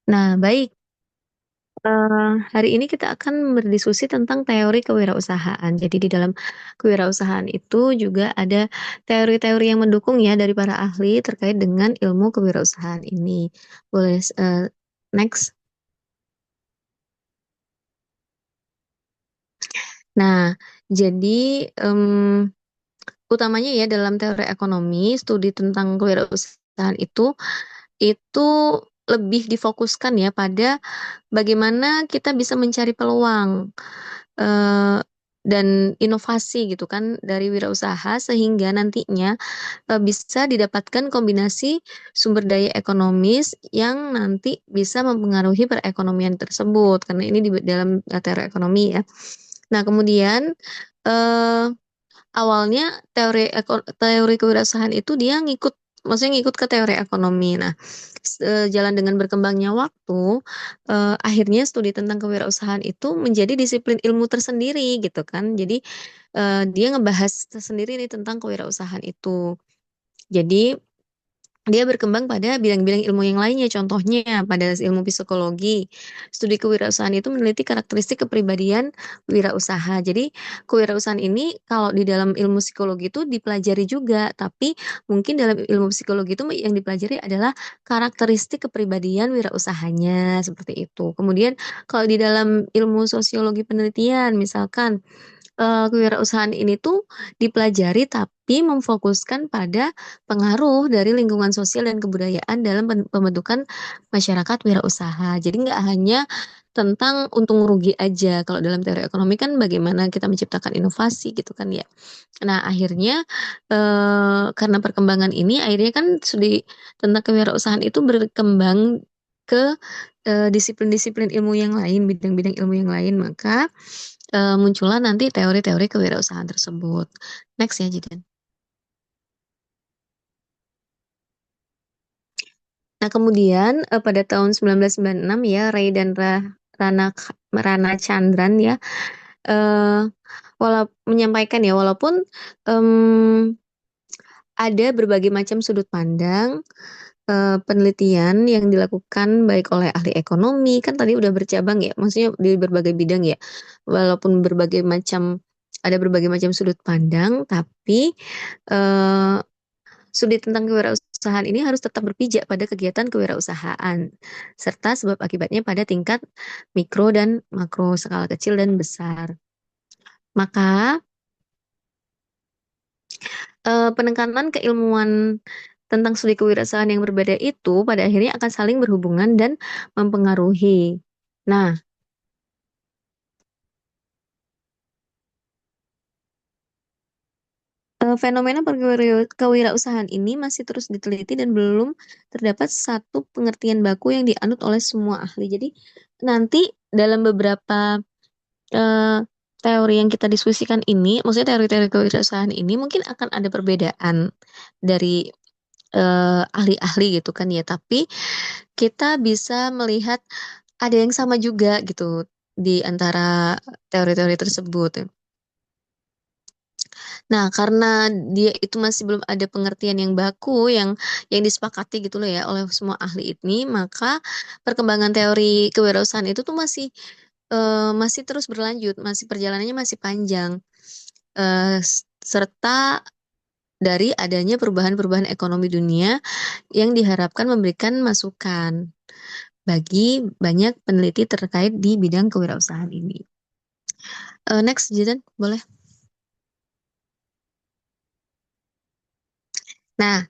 Nah, baik. Hari ini kita akan berdiskusi tentang teori kewirausahaan. Jadi di dalam kewirausahaan itu juga ada teori-teori yang mendukung ya dari para ahli terkait dengan ilmu kewirausahaan ini. Boleh next. Nah, jadi utamanya ya dalam teori ekonomi, studi tentang kewirausahaan itu lebih difokuskan ya pada bagaimana kita bisa mencari peluang eh, dan inovasi gitu kan dari wirausaha sehingga nantinya bisa didapatkan kombinasi sumber daya ekonomis yang nanti bisa mempengaruhi perekonomian tersebut karena ini di dalam teori ekonomi ya. Nah, kemudian eh, awalnya teori kewirausahaan itu dia maksudnya ngikut ke teori ekonomi. Nah, jalan dengan berkembangnya waktu, akhirnya studi tentang kewirausahaan itu menjadi disiplin ilmu tersendiri gitu kan. Jadi dia ngebahas tersendiri nih tentang kewirausahaan itu. Jadi dia berkembang pada bidang-bidang ilmu yang lainnya, contohnya pada ilmu psikologi. Studi kewirausahaan itu meneliti karakteristik kepribadian wirausaha. Jadi, kewirausahaan ini kalau di dalam ilmu psikologi itu dipelajari juga, tapi mungkin dalam ilmu psikologi itu yang dipelajari adalah karakteristik kepribadian wirausahanya, seperti itu. Kemudian, kalau di dalam ilmu sosiologi penelitian, misalkan kewirausahaan ini tuh dipelajari tapi memfokuskan pada pengaruh dari lingkungan sosial dan kebudayaan dalam pembentukan masyarakat wirausaha. Jadi nggak hanya tentang untung rugi aja. Kalau dalam teori ekonomi kan bagaimana kita menciptakan inovasi gitu kan ya. Nah, akhirnya karena perkembangan ini akhirnya kan studi tentang kewirausahaan itu berkembang ke disiplin-disiplin ilmu yang lain, bidang-bidang ilmu yang lain, maka muncullah nanti teori-teori kewirausahaan tersebut. Next ya, Jidan. Nah, kemudian pada tahun 1996 ya, Ray dan Rana Chandran ya, eh menyampaikan ya, walaupun em, ada berbagai macam sudut pandang penelitian yang dilakukan baik oleh ahli ekonomi, kan tadi udah bercabang ya, maksudnya di berbagai bidang ya, walaupun ada berbagai macam sudut pandang, tapi eh, studi tentang kewirausahaan ini harus tetap berpijak pada kegiatan kewirausahaan, serta sebab akibatnya pada tingkat mikro dan makro, skala kecil dan besar. Maka penekanan keilmuan tentang studi kewirausahaan yang berbeda itu pada akhirnya akan saling berhubungan dan mempengaruhi. Nah, fenomena kewirausahaan ini masih terus diteliti dan belum terdapat satu pengertian baku yang dianut oleh semua ahli. Jadi nanti dalam beberapa eh, teori yang kita diskusikan ini, maksudnya teori-teori kewirausahaan ini mungkin akan ada perbedaan dari ahli-ahli gitu kan ya. Tapi kita bisa melihat ada yang sama juga gitu di antara teori-teori tersebut. Nah, karena dia itu masih belum ada pengertian yang baku yang disepakati gitu loh ya oleh semua ahli ini, maka perkembangan teori kewirausahaan itu tuh masih terus berlanjut, masih perjalanannya masih panjang. Serta dari adanya perubahan-perubahan ekonomi dunia yang diharapkan memberikan masukan bagi banyak peneliti terkait di bidang kewirausahaan ini. Next, Jidan, boleh. Nah,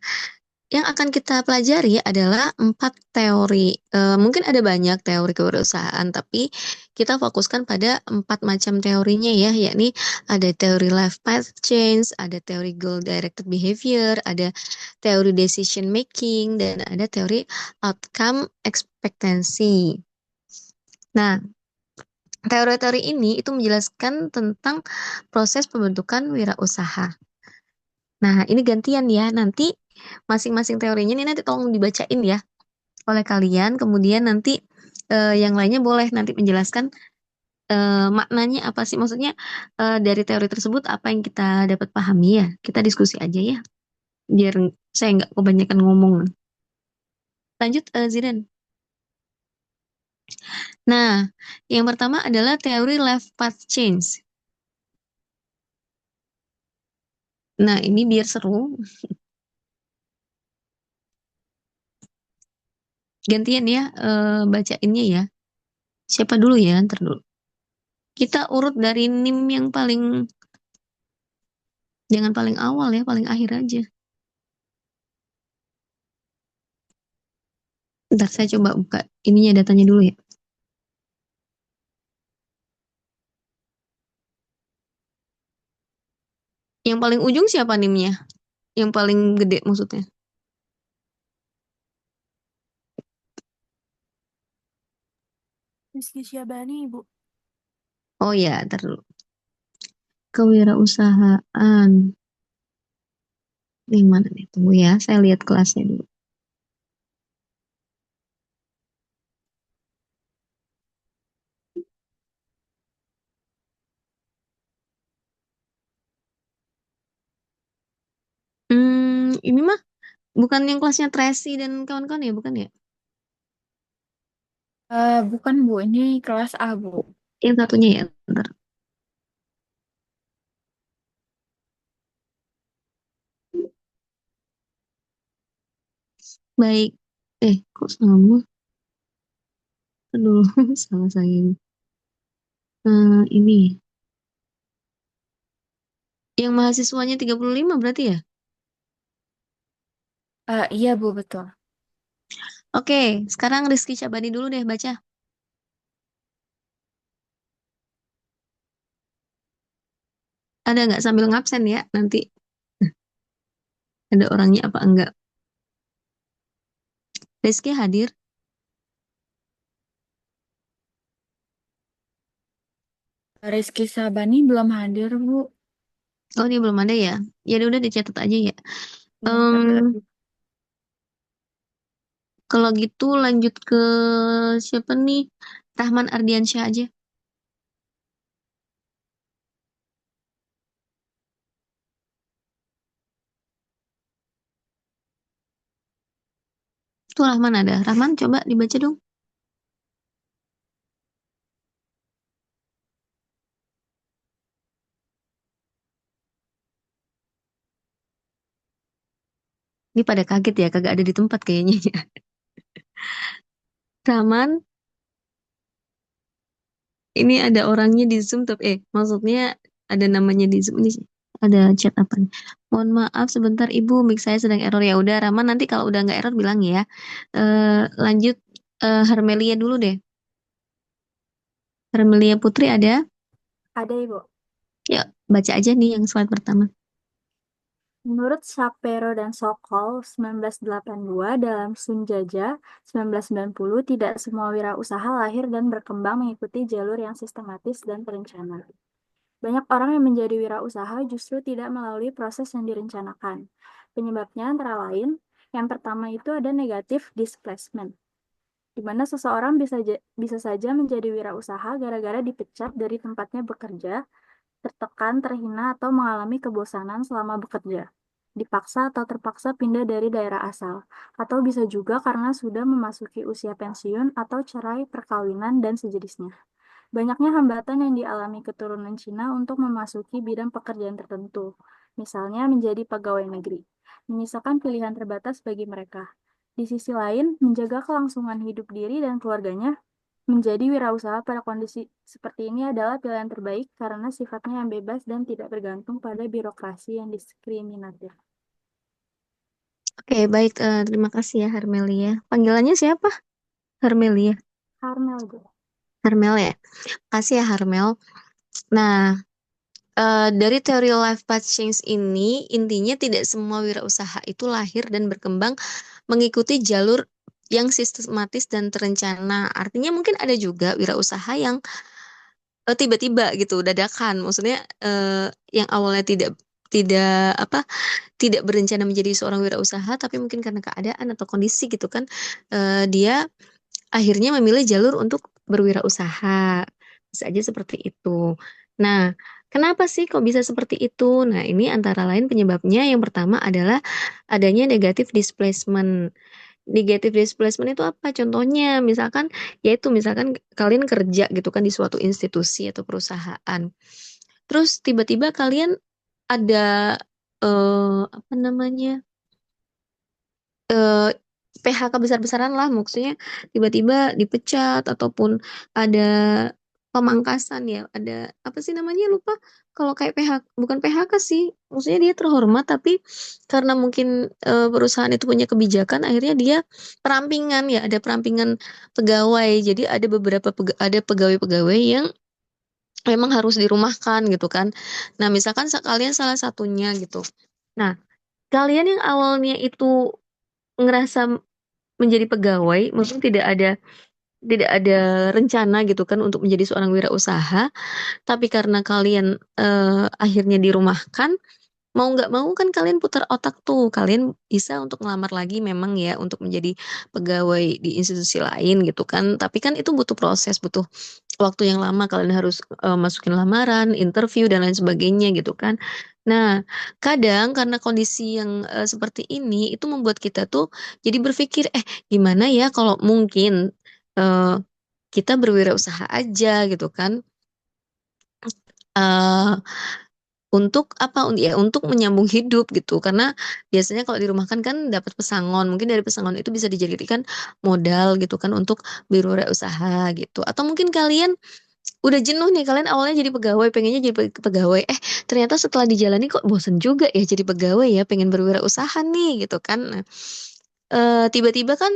yang akan kita pelajari adalah 4 teori. Mungkin ada banyak teori kewirausahaan, tapi kita fokuskan pada 4 macam teorinya ya, yakni ada teori life path change, ada teori goal directed behavior, ada teori decision making, dan ada teori outcome expectancy. Nah, teori-teori ini itu menjelaskan tentang proses pembentukan wirausaha. Nah, ini gantian ya. Nanti masing-masing teorinya ini nanti tolong dibacain ya oleh kalian. Kemudian nanti yang lainnya boleh nanti menjelaskan maknanya apa sih. Maksudnya dari teori tersebut apa yang kita dapat pahami ya. Kita diskusi aja ya. Biar saya nggak kebanyakan ngomong. Lanjut, Zidan. Nah, yang pertama adalah teori life path change. Nah, ini biar seru, gantian ya bacainnya ya. Siapa dulu ya? Ntar dulu. Kita urut dari NIM yang paling, jangan paling awal ya, paling akhir aja. Ntar saya coba buka ininya datanya dulu ya. Yang paling ujung siapa NIM-nya? Yang paling gede maksudnya. Rizky Syabani, Ibu. Oh ya, ntar dulu. Kewirausahaan. Ini mana nih? Tunggu ya, saya lihat kelasnya dulu. Ini mah bukan yang kelasnya Tracy dan kawan-kawan ya, bukan ya? Bukan Bu, ini kelas A Bu. Yang satunya ya, ntar. Baik. Kok sama? Aduh, salah saya ini. Ini. Yang mahasiswanya 35 berarti ya? Iya Bu, betul. Oke, sekarang Rizky Syabani dulu deh baca. Ada nggak sambil ngabsen ya nanti? Ada orangnya apa enggak? Rizky hadir? Rizky Sabani belum hadir Bu. Oh, ini belum ada ya? Ya udah dicatat aja ya. Ya, Em, catat. Kalau gitu lanjut ke siapa nih? Rahman Ardiansyah aja. Tuh Rahman ada. Rahman coba dibaca dong. Ini pada kaget ya, kagak ada di tempat kayaknya ya. Rahman, ini ada orangnya di Zoom tapi maksudnya ada namanya di Zoom ini sih. Ada chat apa nih? Mohon maaf sebentar Ibu, mic saya sedang error ya. Udah Rahman nanti kalau udah nggak error bilang ya. Lanjut Hermelia dulu deh. Hermelia Putri ada? Ada Ibu. Yuk, baca aja nih yang slide pertama. Menurut Shapiro dan Sokol 1982 dalam Sunjajah 1990, tidak semua wirausaha lahir dan berkembang mengikuti jalur yang sistematis dan terencana. Banyak orang yang menjadi wirausaha justru tidak melalui proses yang direncanakan. Penyebabnya antara lain, yang pertama itu ada negatif displacement, di mana seseorang bisa saja menjadi wirausaha gara-gara dipecat dari tempatnya bekerja, tertekan, terhina, atau mengalami kebosanan selama bekerja, dipaksa atau terpaksa pindah dari daerah asal, atau bisa juga karena sudah memasuki usia pensiun atau cerai perkawinan dan sejenisnya. Banyaknya hambatan yang dialami keturunan Cina untuk memasuki bidang pekerjaan tertentu, misalnya menjadi pegawai negeri, menyisakan pilihan terbatas bagi mereka. Di sisi lain, menjaga kelangsungan hidup diri dan keluarganya menjadi wirausaha pada kondisi seperti ini adalah pilihan terbaik karena sifatnya yang bebas dan tidak bergantung pada birokrasi yang diskriminatif. Oke, baik. Terima kasih ya Hermelia. Panggilannya siapa? Hermelia. Karmel, Bu. Hermel ya. Kasih ya Hermel. Nah, dari teori life path change ini, intinya tidak semua wirausaha itu lahir dan berkembang mengikuti jalur yang sistematis dan terencana. Artinya mungkin ada juga wirausaha yang tiba-tiba gitu, dadakan. Maksudnya yang awalnya tidak tidak apa tidak berencana menjadi seorang wirausaha, tapi mungkin karena keadaan atau kondisi gitu kan, dia akhirnya memilih jalur untuk berwirausaha. Bisa aja seperti itu. Nah, kenapa sih kok bisa seperti itu? Nah, ini antara lain penyebabnya yang pertama adalah adanya negative displacement. Negative displacement itu apa? Contohnya, misalkan, yaitu misalkan kalian kerja gitu kan di suatu institusi atau perusahaan. Terus tiba-tiba kalian ada apa namanya? eh, PHK besar-besaran lah, maksudnya tiba-tiba dipecat ataupun ada pemangkasan ya, ada apa sih namanya lupa. Kalau kayak PHK, bukan PHK sih, maksudnya dia terhormat tapi karena mungkin perusahaan itu punya kebijakan, akhirnya dia perampingan ya, ada perampingan pegawai. Jadi ada beberapa ada pegawai-pegawai yang memang harus dirumahkan gitu kan. Nah, misalkan kalian salah satunya gitu. Nah, kalian yang awalnya itu ngerasa menjadi pegawai, maksudnya tidak ada rencana gitu kan untuk menjadi seorang wirausaha, tapi karena kalian akhirnya dirumahkan, mau nggak mau kan kalian putar otak tuh, kalian bisa untuk ngelamar lagi memang ya untuk menjadi pegawai di institusi lain gitu kan, tapi kan itu butuh proses, butuh waktu yang lama, kalian harus masukin lamaran, interview dan lain sebagainya gitu kan. Nah, kadang karena kondisi yang seperti ini itu membuat kita tuh jadi berpikir, gimana ya kalau mungkin eh, kita berwirausaha aja gitu kan. eh untuk apa? Ya untuk menyambung hidup gitu. Karena biasanya kalau dirumahkan kan dapat pesangon. Mungkin dari pesangon itu bisa dijadikan modal gitu kan untuk berwirausaha gitu. Atau mungkin kalian udah jenuh nih, kalian awalnya jadi pegawai, pengennya jadi pegawai, ternyata setelah dijalani kok bosen juga ya jadi pegawai ya, pengen berwirausaha nih gitu kan. Nah, tiba-tiba kan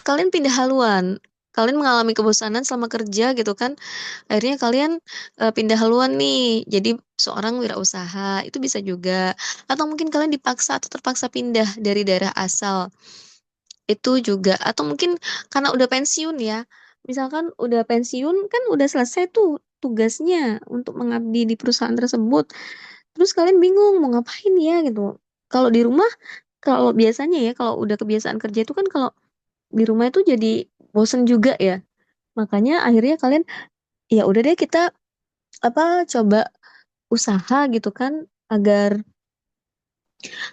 kalian pindah haluan, kalian mengalami kebosanan selama kerja gitu kan, akhirnya kalian pindah haluan nih jadi seorang wirausaha, itu bisa juga. Atau mungkin kalian dipaksa atau terpaksa pindah dari daerah asal, itu juga. Atau mungkin karena udah pensiun ya, misalkan udah pensiun kan udah selesai tuh tugasnya untuk mengabdi di perusahaan tersebut, terus kalian bingung mau ngapain ya gitu. Kalau di rumah, kalau biasanya ya kalau udah kebiasaan kerja itu kan kalau di rumah itu jadi bosen juga ya, makanya akhirnya kalian ya udah deh kita apa coba usaha gitu kan, agar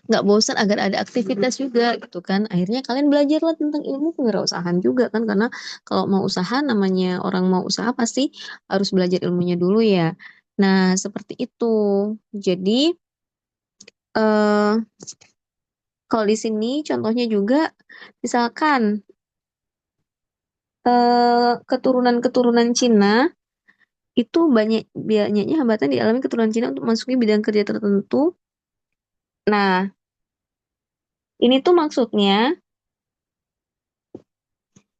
nggak bosan, agar ada aktivitas juga gitu kan. Akhirnya kalian belajarlah tentang ilmu kewirausahaan juga kan, karena kalau mau usaha, namanya orang mau usaha pasti harus belajar ilmunya dulu ya. Nah, seperti itu. Jadi eh kalau di sini contohnya juga misalkan keturunan-keturunan Cina itu banyaknya hambatan dialami keturunan Cina untuk masuki bidang kerja tertentu. Nah, ini tuh maksudnya,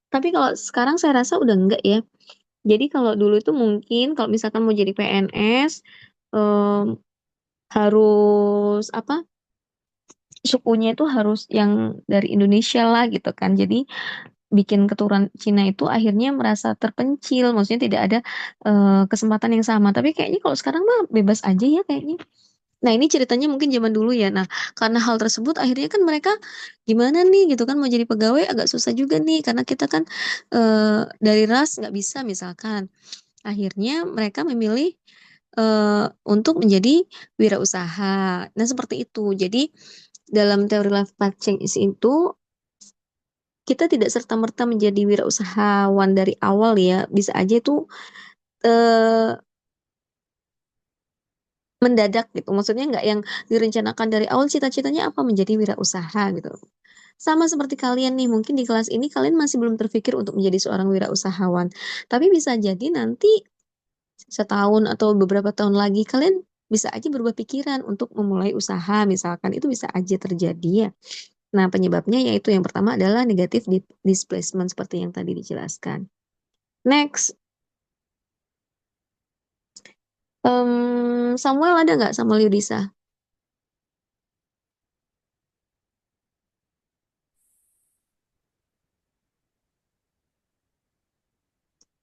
tapi kalau sekarang saya rasa udah enggak ya. Jadi kalau dulu itu mungkin kalau misalkan mau jadi PNS em, harus apa? Sukunya itu harus yang dari Indonesia lah gitu kan. Jadi bikin keturunan Cina itu akhirnya merasa terpencil, maksudnya tidak ada kesempatan yang sama. Tapi kayaknya kalau sekarang mah bebas aja ya kayaknya. Nah, ini ceritanya mungkin zaman dulu ya. Nah, karena hal tersebut akhirnya kan mereka gimana nih gitu kan, mau jadi pegawai agak susah juga nih karena kita kan dari ras nggak bisa misalkan. Akhirnya mereka memilih untuk menjadi wirausaha. Nah, seperti itu. Jadi dalam teori life path change itu kita tidak serta-merta menjadi wirausahawan dari awal ya. Bisa aja itu eh, mendadak gitu. Maksudnya nggak yang direncanakan dari awal, cita-citanya apa menjadi wirausaha gitu. Sama seperti kalian nih, mungkin di kelas ini kalian masih belum terpikir untuk menjadi seorang wirausahawan. Tapi bisa jadi nanti setahun atau beberapa tahun lagi kalian bisa aja berubah pikiran untuk memulai usaha misalkan, itu bisa aja terjadi ya. Nah, penyebabnya yaitu yang pertama adalah negatif displacement seperti yang tadi dijelaskan. Next, Samuel ada nggak, Samuel Yudisa?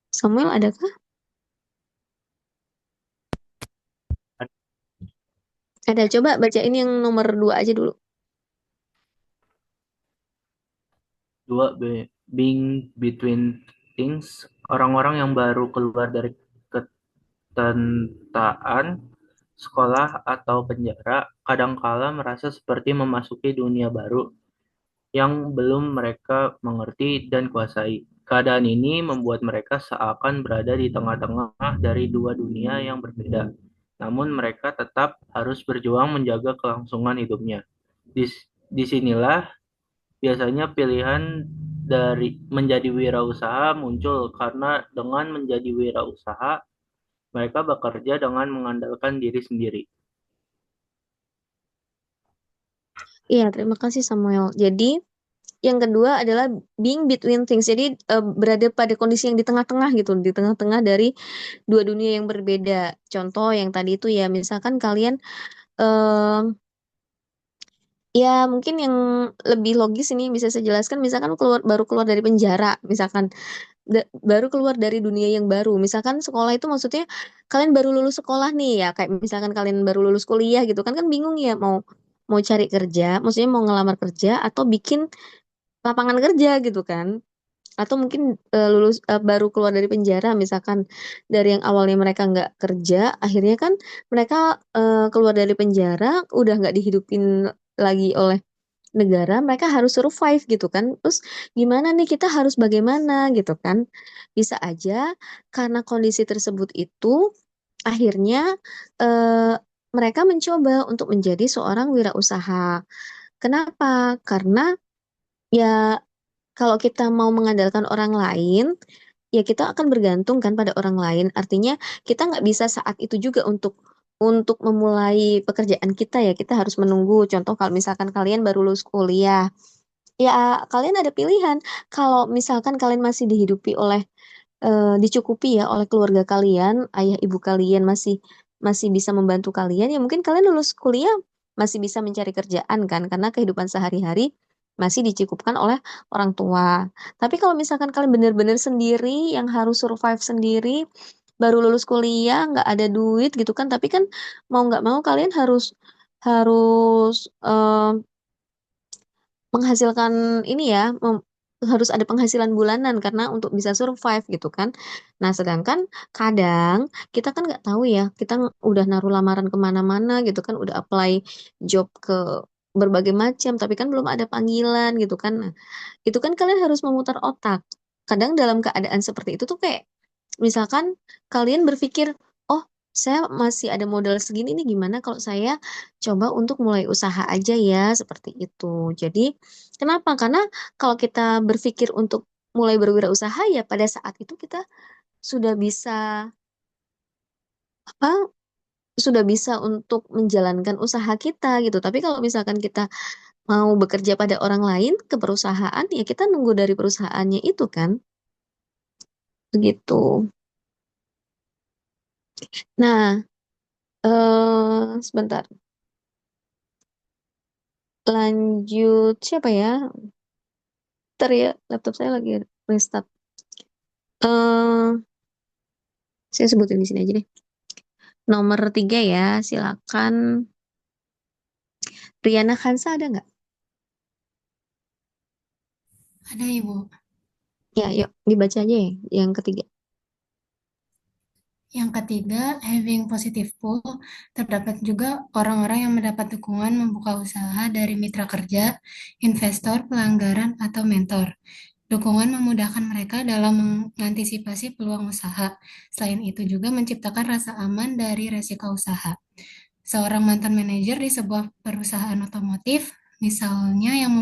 Samuel adakah? Ada, coba bacain yang nomor 2 aja dulu. Dua, being between things, orang-orang yang baru keluar dari ketentaan, sekolah atau penjara kadangkala merasa seperti memasuki dunia baru. yang belum mereka mengerti dan kuasai. Keadaan ini membuat mereka seakan berada di tengah-tengah dari dua dunia yang berbeda. Namun mereka tetap harus berjuang menjaga kelangsungan hidupnya. Disinilah biasanya pilihan dari menjadi wirausaha muncul karena dengan menjadi wirausaha mereka bekerja dengan mengandalkan diri sendiri. Iya, terima kasih Samuel. Jadi, yang kedua adalah being between things. Jadi, berada pada kondisi yang di tengah-tengah gitu, di tengah-tengah dari dua dunia yang berbeda. Contoh yang tadi itu ya, misalkan kalian eh, ya mungkin yang lebih logis ini bisa saya jelaskan, misalkan baru keluar dari penjara, misalkan baru keluar dari dunia yang baru. Misalkan sekolah itu maksudnya kalian baru lulus sekolah nih ya, kayak misalkan kalian baru lulus kuliah gitu kan kan bingung ya mau mau cari kerja, maksudnya mau ngelamar kerja atau bikin lapangan kerja gitu kan. Atau mungkin baru keluar dari penjara misalkan dari yang awalnya mereka nggak kerja, akhirnya kan mereka keluar dari penjara udah nggak dihidupin lagi oleh negara, mereka harus survive gitu kan. Terus gimana nih kita harus bagaimana gitu kan. Bisa aja karena kondisi tersebut itu akhirnya eh, mereka mencoba untuk menjadi seorang wirausaha. Kenapa? Karena ya kalau kita mau mengandalkan orang lain, ya kita akan bergantung kan pada orang lain. Artinya kita nggak bisa saat itu juga untuk memulai pekerjaan kita ya. Kita harus menunggu. Contoh kalau misalkan kalian baru lulus kuliah, ya kalian ada pilihan. Kalau misalkan kalian masih dihidupi oleh dicukupi ya oleh keluarga kalian, ayah ibu kalian masih masih bisa membantu kalian, ya mungkin kalian lulus kuliah masih bisa mencari kerjaan kan, karena kehidupan sehari-hari masih dicukupkan oleh orang tua. Tapi kalau misalkan kalian benar-benar sendiri, yang harus survive sendiri, baru lulus kuliah, nggak ada duit gitu kan, tapi kan mau nggak mau kalian harus harus menghasilkan ini ya, harus ada penghasilan bulanan karena untuk bisa survive gitu kan. Nah, sedangkan kadang kita kan nggak tahu ya, kita udah naruh lamaran kemana-mana gitu kan, udah apply job ke berbagai macam, tapi kan belum ada panggilan gitu kan. Nah, itu kan kalian harus memutar otak. Kadang dalam keadaan seperti itu tuh kayak, misalkan kalian berpikir, oh saya masih ada modal segini nih, gimana kalau saya coba untuk mulai usaha aja ya, seperti itu. Jadi, kenapa? Karena kalau kita berpikir untuk mulai berwirausaha ya pada saat itu kita sudah bisa apa? Sudah bisa untuk menjalankan usaha kita gitu. Tapi kalau misalkan kita mau bekerja pada orang lain ke perusahaan, ya kita nunggu dari perusahaannya itu kan, begitu. Nah, sebentar. Lanjut siapa ya? Ntar ya, laptop saya lagi restart. eh saya sebutin di sini aja deh. Nomor 3 ya, silakan. Riana Kansa ada nggak? Ada Ibu. Ya, yuk dibaca aja ya, yang ketiga. Yang ketiga, having positive pull, terdapat juga orang-orang yang mendapat dukungan membuka usaha dari mitra kerja, investor, pelanggaran, atau mentor. Dukungan memudahkan mereka dalam mengantisipasi peluang usaha. Selain itu juga menciptakan rasa aman dari resiko usaha. Seorang mantan manajer di sebuah perusahaan otomotif, misalnya yang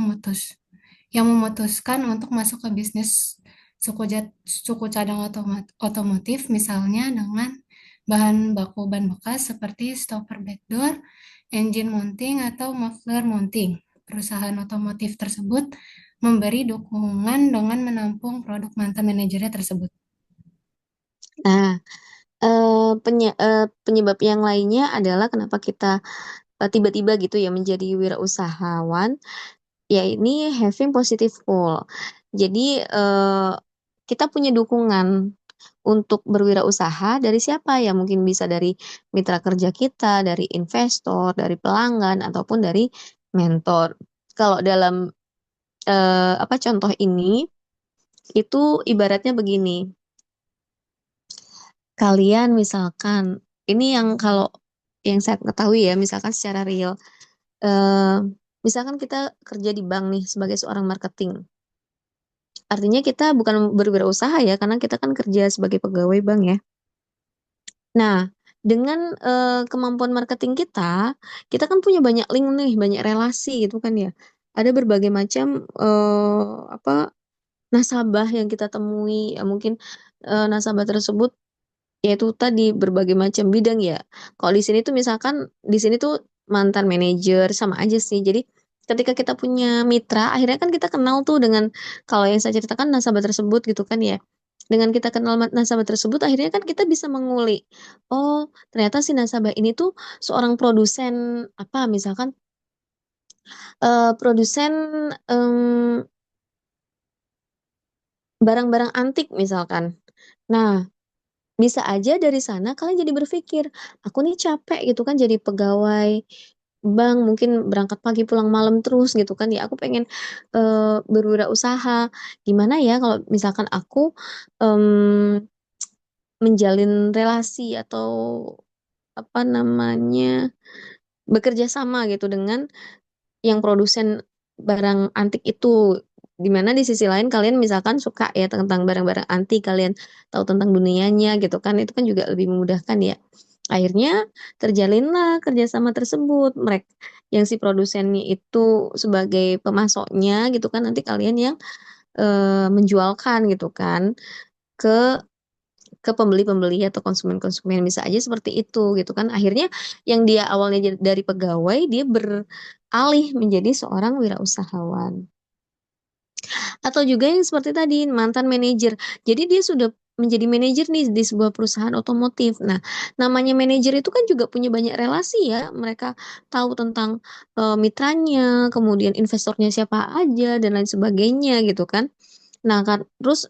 memutuskan untuk masuk ke bisnis suku cadang otomotif, misalnya dengan bahan baku ban bekas seperti stopper backdoor, engine mounting, atau muffler mounting. Perusahaan otomotif tersebut memberi dukungan dengan menampung produk mantan manajernya tersebut. Nah, penyebab yang lainnya adalah kenapa kita tiba-tiba gitu ya menjadi wirausahawan, ya ini having positive goal. Jadi kita punya dukungan untuk berwirausaha dari siapa ya? Mungkin bisa dari mitra kerja kita, dari investor, dari pelanggan, ataupun dari mentor. Kalau dalam apa contoh ini, itu ibaratnya begini. Kalian misalkan, ini yang kalau yang saya ketahui ya, misalkan secara real. Misalkan kita kerja di bank nih sebagai seorang marketing. Artinya kita bukan berwirausaha ya, karena kita kan kerja sebagai pegawai bank ya. Nah, dengan kemampuan marketing kita kan punya banyak link nih, banyak relasi gitu kan ya. Ada berbagai macam apa nasabah yang kita temui, ya mungkin nasabah tersebut yaitu tadi berbagai macam bidang ya. Kalau di sini tuh misalkan di sini tuh mantan manajer sama aja sih. Jadi ketika kita punya mitra, akhirnya kan kita kenal tuh dengan kalau yang saya ceritakan nasabah tersebut gitu kan ya. Dengan kita kenal nasabah tersebut, akhirnya kan kita bisa mengulik. Oh, ternyata si nasabah ini tuh seorang produsen apa misalkan produsen em, barang-barang antik misalkan. Nah, bisa aja dari sana kalian jadi berpikir, aku nih capek gitu kan jadi pegawai bank, mungkin berangkat pagi pulang malam terus gitu kan ya. Aku pengen berwirausaha. Gimana ya kalau misalkan aku em, menjalin relasi atau apa namanya bekerja sama gitu dengan yang produsen barang antik itu, dimana di sisi lain kalian misalkan suka ya tentang barang-barang antik, kalian tahu tentang dunianya gitu kan, itu kan juga lebih memudahkan ya. Akhirnya terjalinlah kerjasama tersebut, mereka yang si produsennya itu sebagai pemasoknya gitu kan, nanti kalian yang menjualkan gitu kan ke ke pembeli-pembeli atau konsumen-konsumen, bisa aja seperti itu gitu kan. Akhirnya yang dia awalnya dari pegawai, dia beralih menjadi seorang wirausahawan. Atau juga yang seperti tadi mantan manajer. Jadi dia sudah menjadi manajer nih di sebuah perusahaan otomotif. Nah, namanya manajer itu kan juga punya banyak relasi ya. Mereka tahu tentang mitranya, kemudian investornya siapa aja dan lain sebagainya gitu kan. Nah, kan terus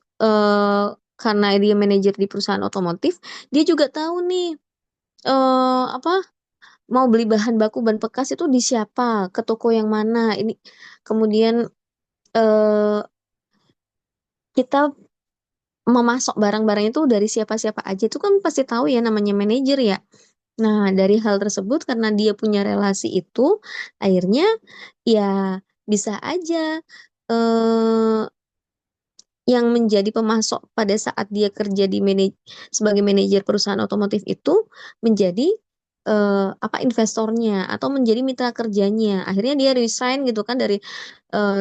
karena dia manajer di perusahaan otomotif, dia juga tahu nih apa mau beli bahan baku ban bekas itu di siapa, ke toko yang mana. Ini kemudian eh kita memasok barang-barang itu dari siapa-siapa aja itu kan pasti tahu ya namanya manajer ya. Nah, dari hal tersebut karena dia punya relasi itu, akhirnya ya bisa aja eh yang menjadi pemasok pada saat dia kerja di sebagai manajer perusahaan otomotif itu menjadi apa investornya atau menjadi mitra kerjanya. Akhirnya dia resign gitu kan dari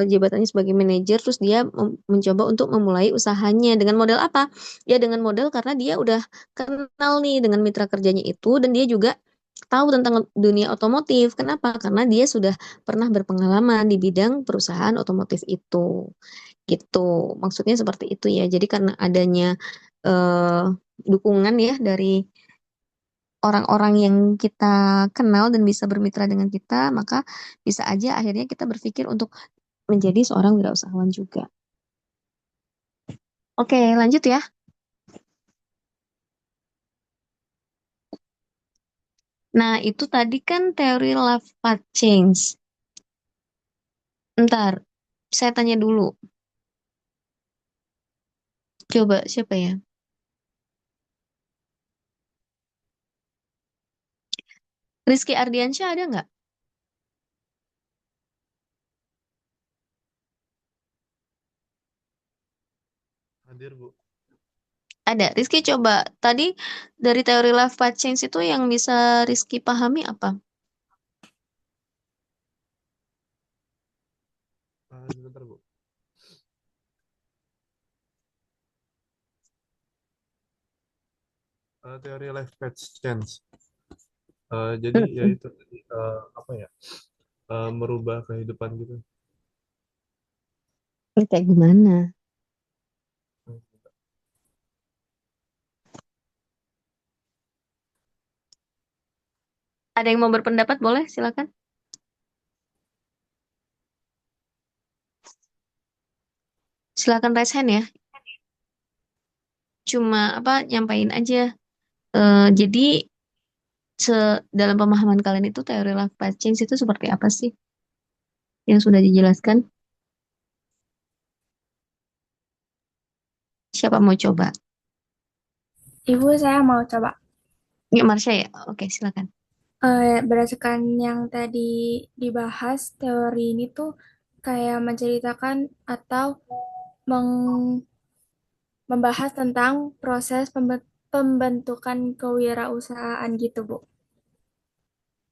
jabatannya sebagai manajer, terus dia mencoba untuk memulai usahanya dengan modal apa? Ya dengan modal karena dia udah kenal nih dengan mitra kerjanya itu dan dia juga tahu tentang dunia otomotif. Kenapa? Karena dia sudah pernah berpengalaman di bidang perusahaan otomotif itu gitu. Maksudnya seperti itu ya. Jadi karena adanya eh, dukungan ya dari orang-orang yang kita kenal dan bisa bermitra dengan kita, maka bisa aja akhirnya kita berpikir untuk menjadi seorang wirausahawan juga. Oke, lanjut ya. Nah, itu tadi kan teori love path change. Ntar, saya tanya dulu. Coba siapa ya? Rizky Ardiansyah ada nggak? Hadir, Bu. Ada. Rizky coba. Tadi dari teori love path change itu yang bisa Rizky pahami apa? Sebentar, Bu. Teori life path change. Jadi ya Mm-mm. itu apa ya? Merubah kehidupan gitu. Ini kayak gimana? Ada yang mau berpendapat? Boleh, silakan. Silakan raise hand ya. Cuma apa nyampain aja. Jadi dalam pemahaman kalian itu teori love path change itu seperti apa sih yang sudah dijelaskan? Siapa mau coba? Ibu, saya mau coba. Ya, Marsha ya. Oke, silakan. Berdasarkan yang tadi dibahas, teori ini tuh kayak menceritakan atau meng- membahas tentang proses pembentukan kewirausahaan gitu, Bu.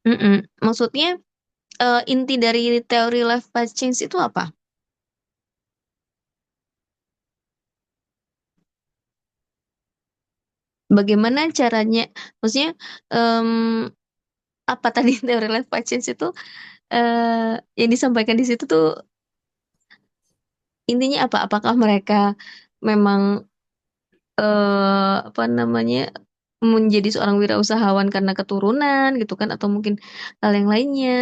Mm-mm. Maksudnya inti dari teori life path change itu apa? Bagaimana caranya? Maksudnya em, apa tadi teori life path change itu yang disampaikan di situ tuh intinya apa? Apakah mereka memang apa namanya menjadi seorang wirausahawan karena keturunan gitu kan atau mungkin hal yang lainnya?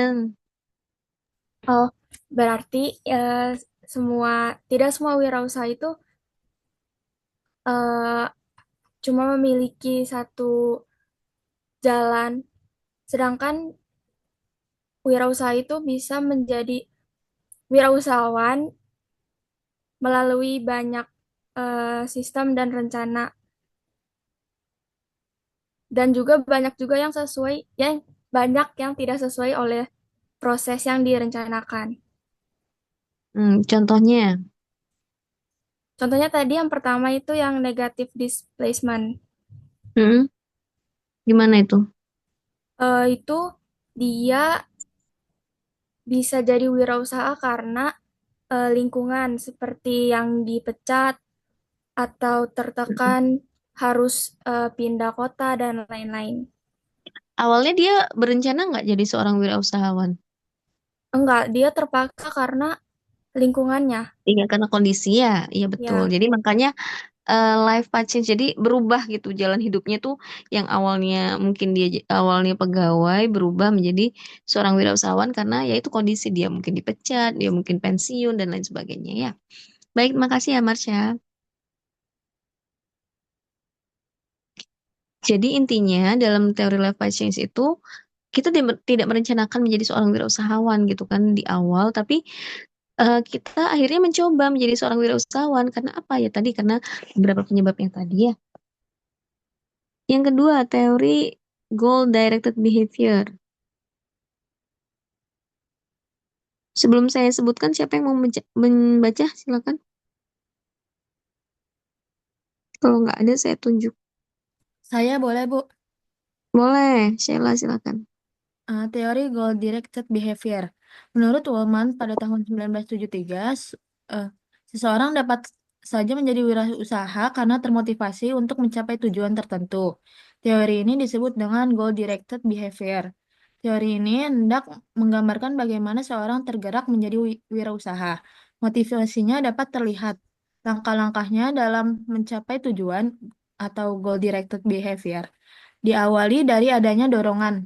Oh, berarti tidak semua wirausaha itu eh, cuma memiliki satu jalan, sedangkan wirausaha itu bisa menjadi wirausahawan melalui banyak sistem dan rencana, dan juga banyak juga yang banyak yang tidak sesuai oleh proses yang direncanakan. Contohnya, Contohnya tadi yang pertama itu yang negative displacement. mm, gimana itu? Itu dia bisa jadi wirausaha karena lingkungan seperti yang dipecat atau tertekan harus pindah kota dan lain-lain. Awalnya dia berencana nggak jadi seorang wirausahawan? Enggak, dia terpaksa karena lingkungannya. Iya, karena kondisi ya, iya betul. Ya, Jadi makanya life path change, jadi berubah gitu jalan hidupnya tuh yang awalnya mungkin dia awalnya pegawai berubah menjadi seorang wirausahawan karena ya itu kondisi dia mungkin dipecat, dia mungkin pensiun dan lain sebagainya ya. Baik, makasih ya Marsha. Jadi intinya dalam teori life path change itu kita tidak merencanakan menjadi seorang wirausahawan gitu kan di awal, tapi kita akhirnya mencoba menjadi seorang wirausahawan karena apa ya tadi karena beberapa penyebabnya tadi ya. Yang kedua, teori goal directed behavior. Sebelum saya sebutkan siapa yang mau membaca silakan. Kalau nggak ada saya tunjuk. Saya boleh, Bu. Boleh, Sheila silakan. Teori goal-directed behavior. Menurut Woolman pada tahun 1973, eh, seseorang dapat saja menjadi wirausaha karena termotivasi untuk mencapai tujuan tertentu. Teori ini disebut dengan goal-directed behavior. Teori ini hendak menggambarkan bagaimana seorang tergerak menjadi wirausaha. Motivasinya dapat terlihat. Langkah-langkahnya dalam mencapai tujuan atau goal-directed behavior diawali dari adanya dorongan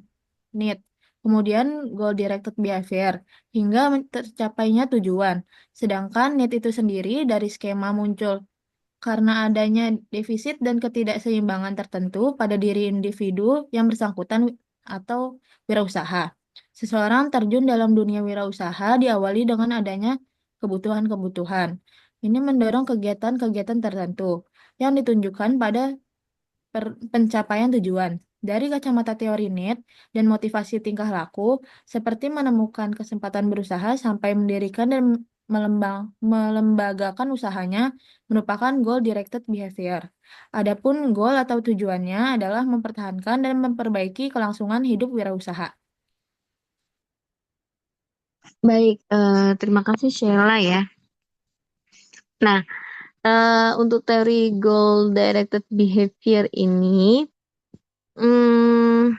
need, kemudian goal directed behavior hingga tercapainya tujuan. Sedangkan need itu sendiri dari skema muncul karena adanya defisit dan ketidakseimbangan tertentu pada diri individu yang bersangkutan atau wirausaha. Seseorang terjun dalam dunia wirausaha diawali dengan adanya kebutuhan-kebutuhan. Ini mendorong kegiatan-kegiatan tertentu yang ditunjukkan pada pencapaian tujuan. Dari kacamata teori need dan motivasi tingkah laku, seperti menemukan kesempatan berusaha sampai mendirikan dan melembagakan usahanya, merupakan goal-directed behavior. Adapun goal atau tujuannya adalah mempertahankan dan memperbaiki kelangsungan hidup wirausaha. Baik, terima kasih Sheila ya. Nah, untuk teori goal directed behavior ini, hmm,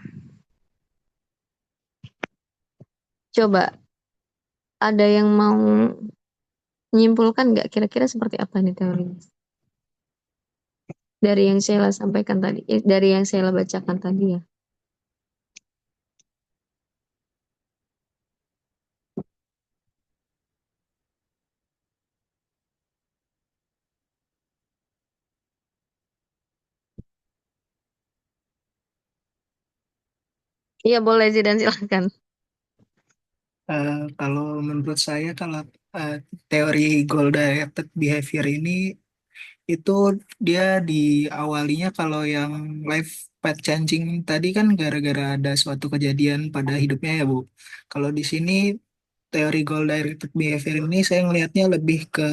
coba ada yang mau menyimpulkan nggak kira-kira seperti apa nih teorinya? Dari yang Sheila sampaikan tadi, dari yang Sheila bacakan tadi ya. Iya boleh Zidan silakan. Kalau menurut saya, kalau teori goal directed behavior ini Itu dia diawalinya kalau yang life path changing tadi kan gara-gara ada suatu kejadian pada hidupnya ya Bu. Kalau di sini teori goal directed behavior ini saya ngelihatnya lebih ke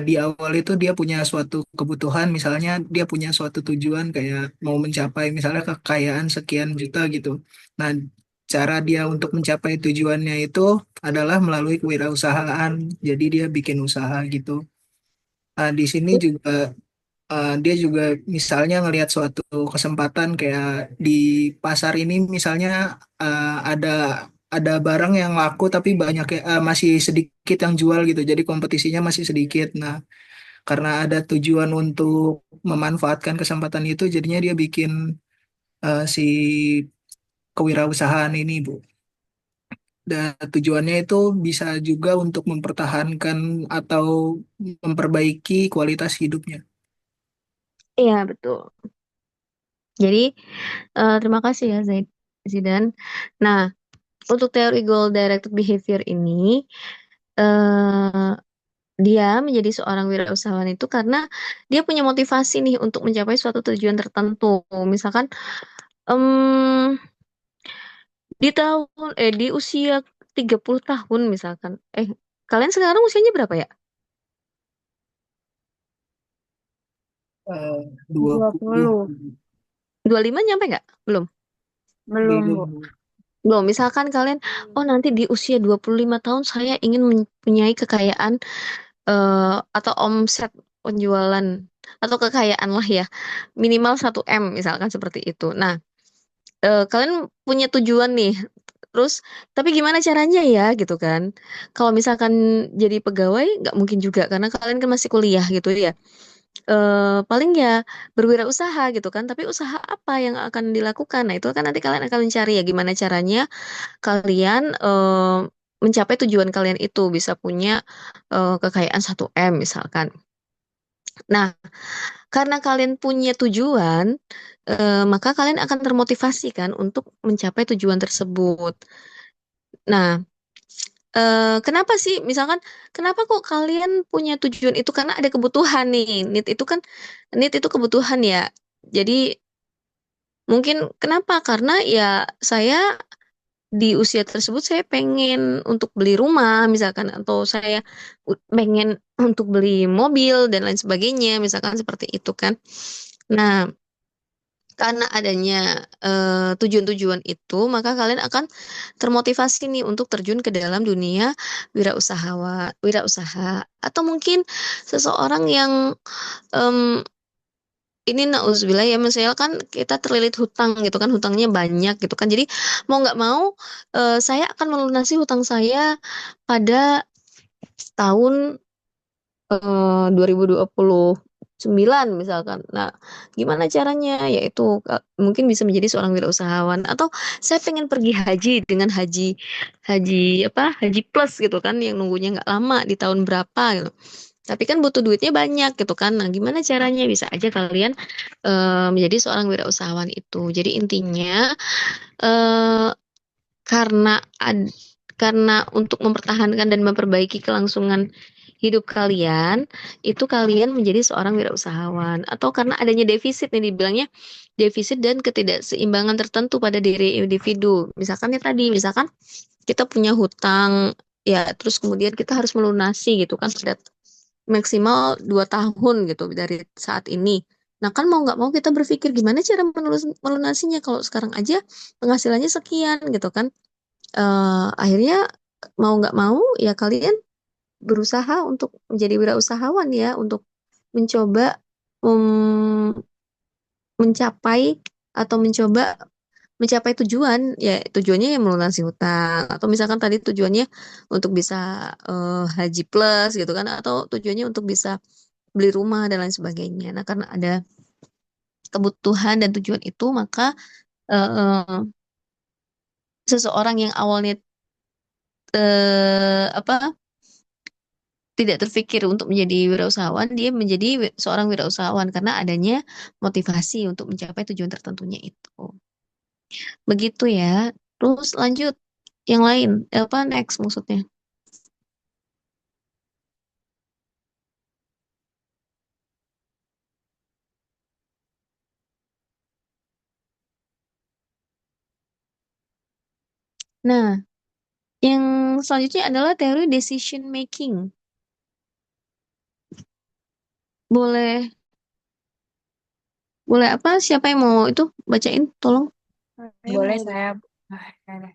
di awal itu dia punya suatu kebutuhan, misalnya dia punya suatu tujuan kayak mau mencapai misalnya kekayaan sekian juta gitu. Nah, cara dia untuk mencapai tujuannya itu adalah melalui kewirausahaan. Jadi dia bikin usaha gitu. Nah, di sini juga dia juga misalnya ngelihat suatu kesempatan kayak di pasar ini misalnya ada barang yang laku tapi banyak masih sedikit yang jual gitu. Jadi kompetisinya masih sedikit. Nah, karena ada tujuan untuk memanfaatkan kesempatan itu, jadinya dia bikin si kewirausahaan ini, Bu. Dan tujuannya itu bisa juga untuk mempertahankan atau memperbaiki kualitas hidupnya. Iya, betul. Jadi, terima kasih ya Zidan. Nah, untuk teori goal directed behavior ini, eh, dia menjadi seorang wirausahawan itu karena dia punya motivasi nih untuk mencapai suatu tujuan tertentu. Misalkan, em, di usia 30 tahun misalkan. Kalian sekarang usianya berapa ya? Eh, dua 20 puluh 25 nyampe nggak? Belum. Belum, Bu. belum. Belum, misalkan kalian, oh nanti di usia 25 tahun saya ingin mempunyai kekayaan atau omset penjualan atau kekayaan lah ya, minimal 1 M misalkan seperti itu. Nah, kalian punya tujuan nih, terus tapi gimana caranya ya gitu kan? Kalau misalkan jadi pegawai nggak mungkin juga karena kalian kan masih kuliah gitu ya. Paling ya berwirausaha gitu kan, tapi usaha apa yang akan dilakukan? Nah, itu kan nanti kalian akan mencari ya gimana caranya kalian mencapai tujuan kalian itu bisa punya kekayaan 1 M misalkan. Nah, karena kalian punya tujuan, maka kalian akan termotivasi kan untuk mencapai tujuan tersebut. Nah, kenapa sih, misalkan, kenapa kok kalian punya tujuan itu? Karena ada kebutuhan nih. Need itu kebutuhan ya. Jadi mungkin kenapa? Karena ya saya di usia tersebut saya pengen untuk beli rumah misalkan atau saya pengen untuk beli mobil dan lain sebagainya misalkan seperti itu kan. Nah, karena adanya tujuan-tujuan itu maka kalian akan termotivasi nih untuk terjun ke dalam dunia wirausaha atau mungkin seseorang yang em, ini nauzubillah ya misalnya kan kita terlilit hutang gitu kan, hutangnya banyak gitu kan, jadi mau nggak mau saya akan melunasi hutang saya pada tahun 2029 misalkan. Nah, gimana caranya? Yaitu mungkin bisa menjadi seorang wirausahawan atau saya pengen pergi haji dengan haji haji haji plus gitu kan yang nunggunya nggak lama di tahun berapa gitu. Tapi kan butuh duitnya banyak gitu kan. Nah, gimana caranya? Bisa aja kalian menjadi seorang wirausahawan itu. Jadi intinya eh, karena ad- karena untuk mempertahankan dan memperbaiki kelangsungan hidup kalian, itu kalian menjadi seorang wirausahawan. Atau karena adanya defisit nih dibilangnya defisit dan ketidakseimbangan tertentu pada diri individu. Misalkan ya tadi, misalkan kita punya hutang ya terus kemudian kita harus melunasi gitu kan pada maksimal 2 tahun gitu dari saat ini. Nah kan mau nggak mau kita berpikir gimana cara melunasinya kalau sekarang aja penghasilannya sekian gitu kan. Akhirnya mau nggak mau ya kalian berusaha untuk menjadi wirausahawan ya untuk mencoba mem- mencapai atau mencoba mencapai tujuan ya tujuannya ya melunasi hutang atau misalkan tadi tujuannya untuk bisa haji plus gitu kan atau tujuannya untuk bisa beli rumah dan lain sebagainya. Nah, karena ada kebutuhan dan tujuan itu, maka seseorang yang awalnya apa tidak terfikir untuk menjadi wirausahawan, dia menjadi seorang wirausahawan karena adanya motivasi untuk mencapai tujuan tertentunya itu. Begitu ya. Terus lanjut yang lain, apa next maksudnya? Nah, yang selanjutnya adalah teori decision making. Boleh boleh apa? Siapa yang mau itu bacain? Tolong. Saya Boleh mau saya. Ada.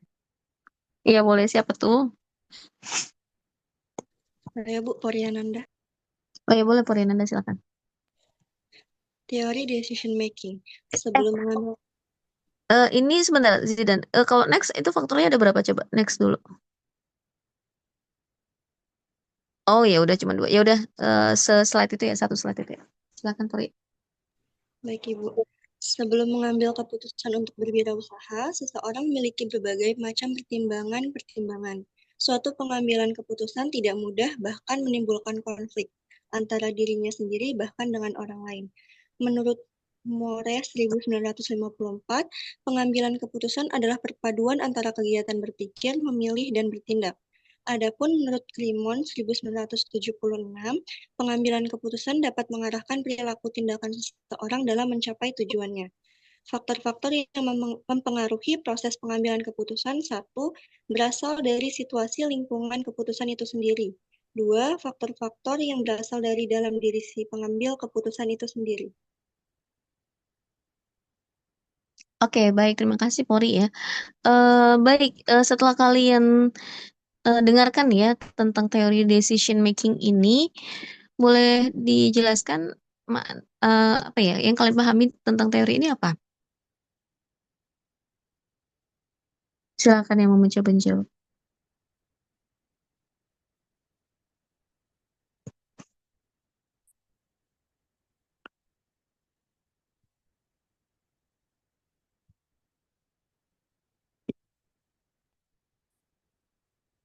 Iya, boleh. Siapa tuh? saya Bu Poryananda. Oh ya, boleh Poriananda, silakan. Teori decision making. Sebelum mengambil Ini sebentar, Zidan. Kalau next itu faktornya ada berapa coba? Next dulu. Oh ya, udah cuma 2. Ya udah, se-slide itu ya, satu slide itu ya. Silakan, Pori. Baik Ibu, sebelum mengambil keputusan untuk berwirausaha, seseorang memiliki berbagai macam pertimbangan-pertimbangan. Suatu pengambilan keputusan tidak mudah, bahkan menimbulkan konflik antara dirinya sendiri bahkan dengan orang lain. Menurut Mores 1954, pengambilan keputusan adalah perpaduan antara kegiatan berpikir, memilih, dan bertindak. Adapun menurut Climont 1976, pengambilan keputusan dapat mengarahkan perilaku tindakan seseorang dalam mencapai tujuannya. Faktor-faktor yang mempengaruhi proses pengambilan keputusan: 1. Berasal dari situasi lingkungan keputusan itu sendiri. 2. Faktor-faktor yang berasal dari dalam diri si pengambil keputusan itu sendiri. Oke, baik. Terima kasih, Pori ya. Baik, setelah kalian dengarkan ya tentang teori decision making ini, boleh dijelaskan apa ya yang kalian pahami tentang teori ini apa? Silakan yang mau mencoba menjawab.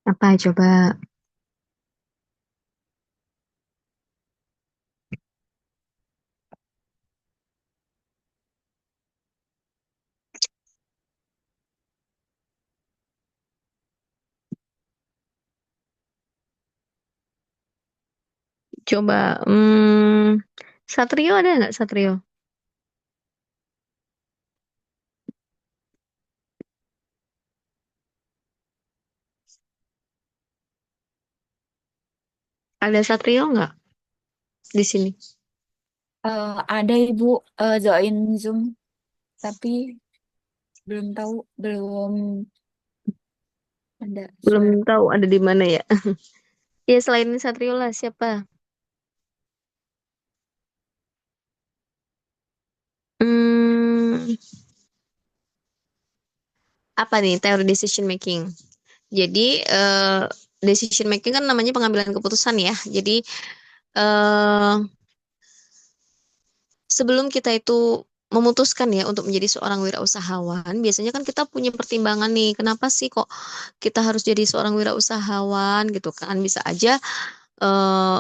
Apa coba? Coba, Satrio ada nggak Satrio? Ada Satrio nggak di sini? Ada Ibu join Zoom, tapi belum tahu, belum ada Belum suara. tahu ada di mana ya? Ya selain Satrio lah siapa? Hmm, apa nih teori decision making? Jadi decision making kan namanya pengambilan keputusan ya. Jadi eh sebelum kita itu memutuskan ya untuk menjadi seorang wirausahawan, biasanya kan kita punya pertimbangan nih, kenapa sih kok kita harus jadi seorang wirausahawan gitu kan? Bisa aja eh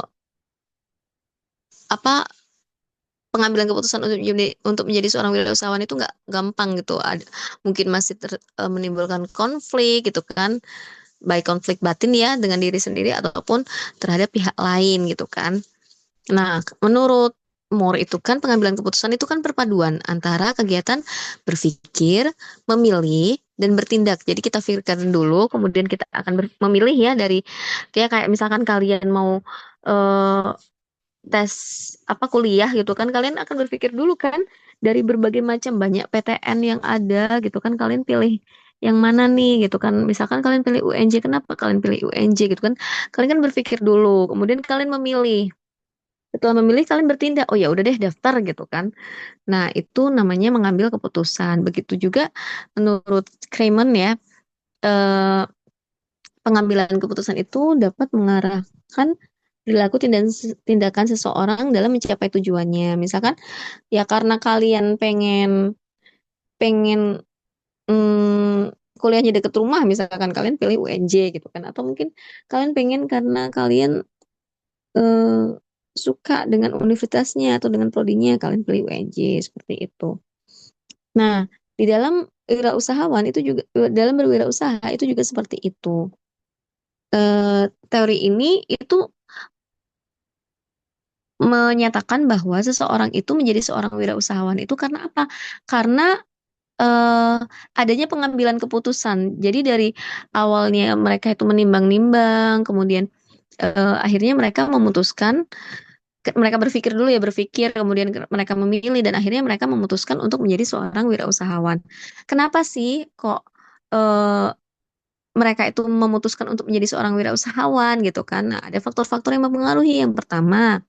apa pengambilan keputusan untuk menjadi seorang wirausahawan itu nggak gampang gitu. Mungkin masih menimbulkan konflik gitu kan, baik konflik batin ya dengan diri sendiri ataupun terhadap pihak lain gitu kan. Nah, menurut Moore itu kan pengambilan keputusan itu kan perpaduan antara kegiatan berpikir, memilih, dan bertindak. Jadi kita pikirkan dulu, kemudian kita akan memilih ya dari kayak misalkan kalian mau eh, tes apa kuliah gitu kan, kalian akan berpikir dulu kan dari berbagai macam banyak PTN yang ada gitu kan, kalian pilih yang mana nih gitu kan. Misalkan kalian pilih UNJ, kenapa kalian pilih UNJ gitu kan? Kalian kan berpikir dulu, kemudian kalian memilih. Setelah memilih kalian bertindak, oh ya udah deh daftar gitu kan. Nah, itu namanya mengambil keputusan. Begitu juga menurut Kramer ya, eh, pengambilan keputusan itu dapat mengarahkan perilaku tindakan seseorang dalam mencapai tujuannya. Misalkan ya karena kalian pengen pengen kuliahnya deket rumah, misalkan kalian pilih UNJ gitu kan, atau mungkin kalian pengen karena kalian eh, suka dengan universitasnya atau dengan prodinya, kalian pilih UNJ seperti itu. Nah, di dalam wirausahawan itu juga, dalam berwirausaha itu juga seperti itu. Teori ini itu menyatakan bahwa seseorang itu menjadi seorang wirausahawan itu karena apa? Karena eh, adanya pengambilan keputusan. Jadi dari awalnya mereka itu menimbang-nimbang, kemudian akhirnya mereka memutuskan, mereka berpikir dulu ya, berpikir, kemudian mereka memilih, dan akhirnya mereka memutuskan untuk menjadi seorang wirausahawan. Kenapa sih kok eh, mereka itu memutuskan untuk menjadi seorang wirausahawan gitu kan? Nah, ada faktor-faktor yang mempengaruhi. Yang pertama,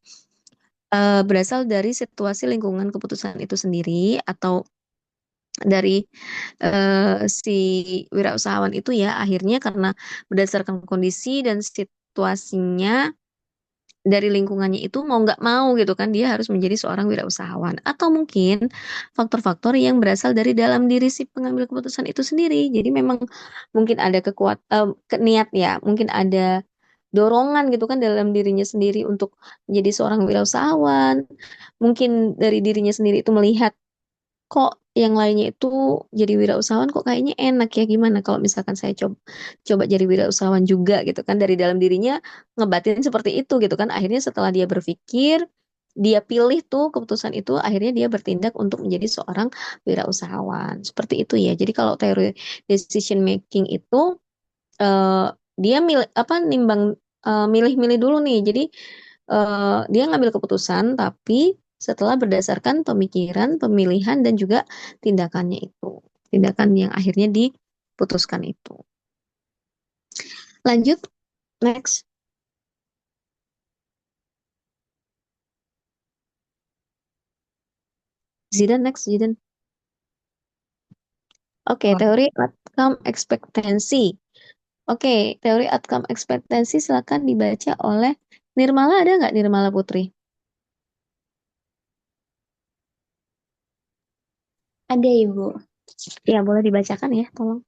berasal dari situasi lingkungan keputusan itu sendiri, atau dari si wirausahawan itu ya, akhirnya karena berdasarkan kondisi dan situasinya dari lingkungannya itu, mau nggak mau gitu kan, dia harus menjadi seorang wirausahawan. Atau mungkin faktor-faktor yang berasal dari dalam diri si pengambil keputusan itu sendiri. Jadi memang mungkin ada niat ya, mungkin ada dorongan gitu kan dalam dirinya sendiri untuk menjadi seorang wirausahawan. Mungkin dari dirinya sendiri itu melihat, kok yang lainnya itu jadi wirausahawan kok kayaknya enak ya, gimana kalau misalkan saya coba coba jadi wirausahawan juga gitu kan, dari dalam dirinya ngebatin seperti itu gitu kan. Akhirnya setelah dia berpikir, dia pilih tuh keputusan itu, akhirnya dia bertindak untuk menjadi seorang wirausahawan seperti itu ya. Jadi kalau teori decision making itu, eh, dia nimbang, milih-milih dulu nih. Jadi dia ngambil keputusan, tapi setelah berdasarkan pemikiran, pemilihan, dan juga tindakannya itu. Tindakan yang akhirnya diputuskan itu. Lanjut, next. Zidan, next, Zidan. Oke, Oh, teori outcome expectancy. Oke, teori outcome expectancy silakan dibaca oleh Nirmala. Ada nggak Nirmala Putri? Ada, Ibu. Ya, boleh dibacakan ya, tolong.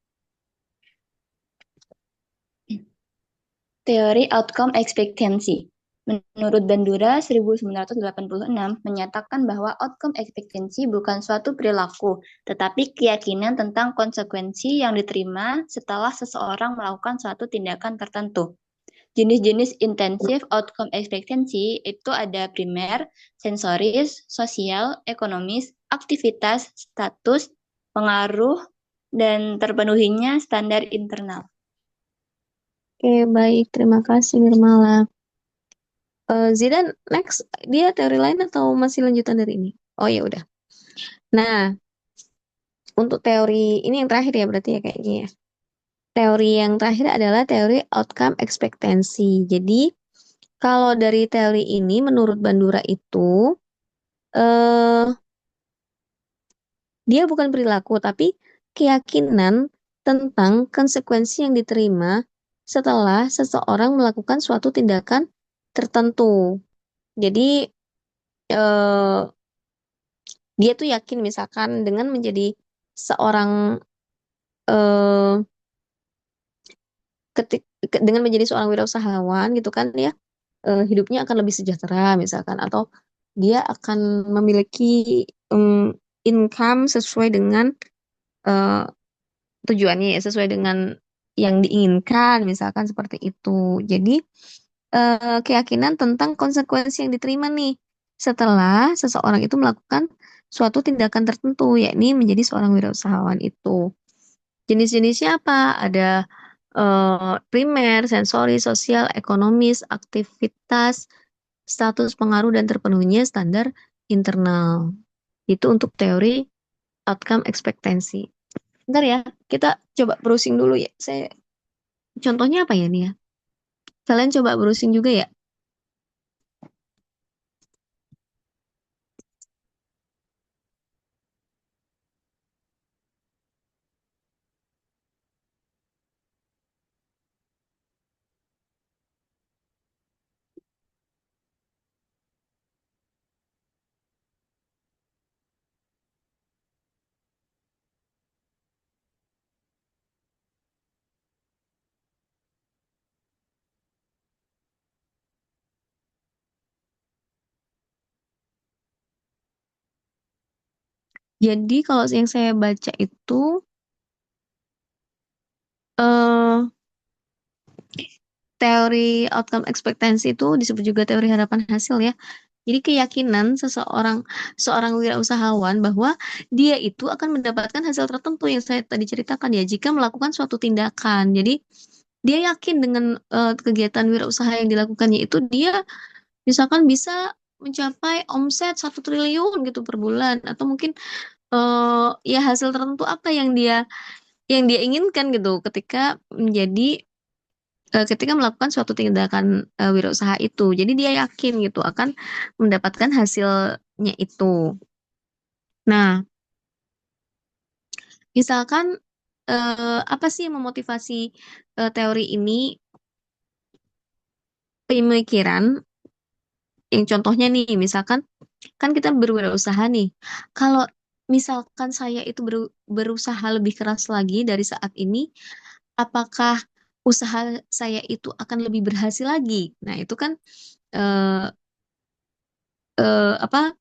Teori outcome expectancy. Menurut Bandura 1986 menyatakan bahwa outcome expectancy bukan suatu perilaku, tetapi keyakinan tentang konsekuensi yang diterima setelah seseorang melakukan suatu tindakan tertentu. Jenis-jenis intensif outcome expectancy itu ada primer, sensoris, sosial, ekonomis, aktivitas, status, pengaruh, dan terpenuhinya standar internal. Oke, baik. Terima kasih, Nirmala. Zidan, next. Dia teori lain atau masih lanjutan dari ini? Oh ya udah. Nah, untuk teori ini yang terakhir ya berarti ya kayaknya ya. Teori yang terakhir adalah teori outcome expectancy. Jadi, kalau dari teori ini menurut Bandura itu, eh dia bukan perilaku, tapi keyakinan tentang konsekuensi yang diterima setelah seseorang melakukan suatu tindakan tertentu. Jadi, eh dia tuh yakin misalkan dengan menjadi seorang, eh dengan menjadi seorang wirausahawan gitu kan ya, hidupnya akan lebih sejahtera misalkan, atau dia akan memiliki income sesuai dengan eh, tujuannya ya, sesuai dengan yang diinginkan misalkan seperti itu. Jadi keyakinan tentang konsekuensi yang diterima nih setelah seseorang itu melakukan suatu tindakan tertentu, yakni menjadi seorang wirausahawan itu. Jenis-jenisnya apa? Ada primer, sensori, sosial, ekonomis, aktivitas, status, pengaruh, dan terpenuhinya standar internal. Itu untuk teori outcome expectancy. Bentar ya, kita coba browsing dulu ya. Contohnya apa ya nih ya? Kalian coba browsing juga ya. Jadi kalau yang saya baca itu, eh teori outcome expectancy itu disebut juga teori harapan hasil ya. Jadi keyakinan seorang wirausahawan bahwa dia itu akan mendapatkan hasil tertentu yang saya tadi ceritakan ya jika melakukan suatu tindakan. Jadi dia yakin dengan kegiatan wirausaha yang dilakukannya itu dia misalkan bisa mencapai omset 1 triliun gitu per bulan atau mungkin ya hasil tertentu apa yang dia inginkan gitu ketika melakukan suatu tindakan wirausaha itu. Jadi dia yakin gitu akan mendapatkan hasilnya itu. Nah, misalkan apa sih yang memotivasi teori ini pemikiran yang contohnya nih, misalkan kan kita berwirausaha nih. Kalau misalkan saya itu berusaha lebih keras lagi dari saat ini, apakah usaha saya itu akan lebih berhasil lagi? Nah, itu kan eh, apa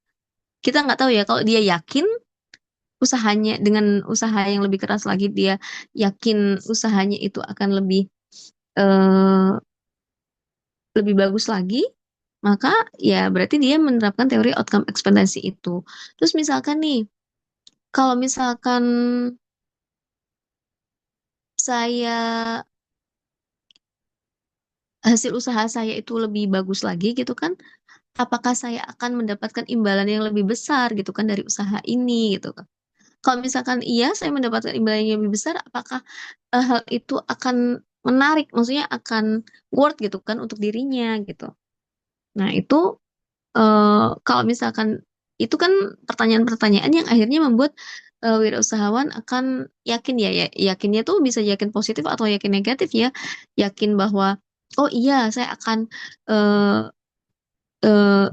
kita nggak tahu ya kalau dia yakin usahanya dengan usaha yang lebih keras lagi dia yakin usahanya itu akan eh, lebih bagus lagi maka ya berarti dia menerapkan teori outcome ekspektasi itu. Terus misalkan nih kalau misalkan saya hasil usaha saya itu lebih bagus lagi gitu kan, apakah saya akan mendapatkan imbalan yang lebih besar gitu kan dari usaha ini gitu kan. Kalau misalkan iya saya mendapatkan imbalan yang lebih besar, apakah hal itu akan menarik, maksudnya akan worth gitu kan untuk dirinya gitu. Nah itu kalau misalkan itu kan pertanyaan-pertanyaan yang akhirnya membuat wirausahawan akan yakin ya, yakinnya tuh bisa yakin positif atau yakin negatif ya, yakin bahwa oh iya saya akan eh, eh,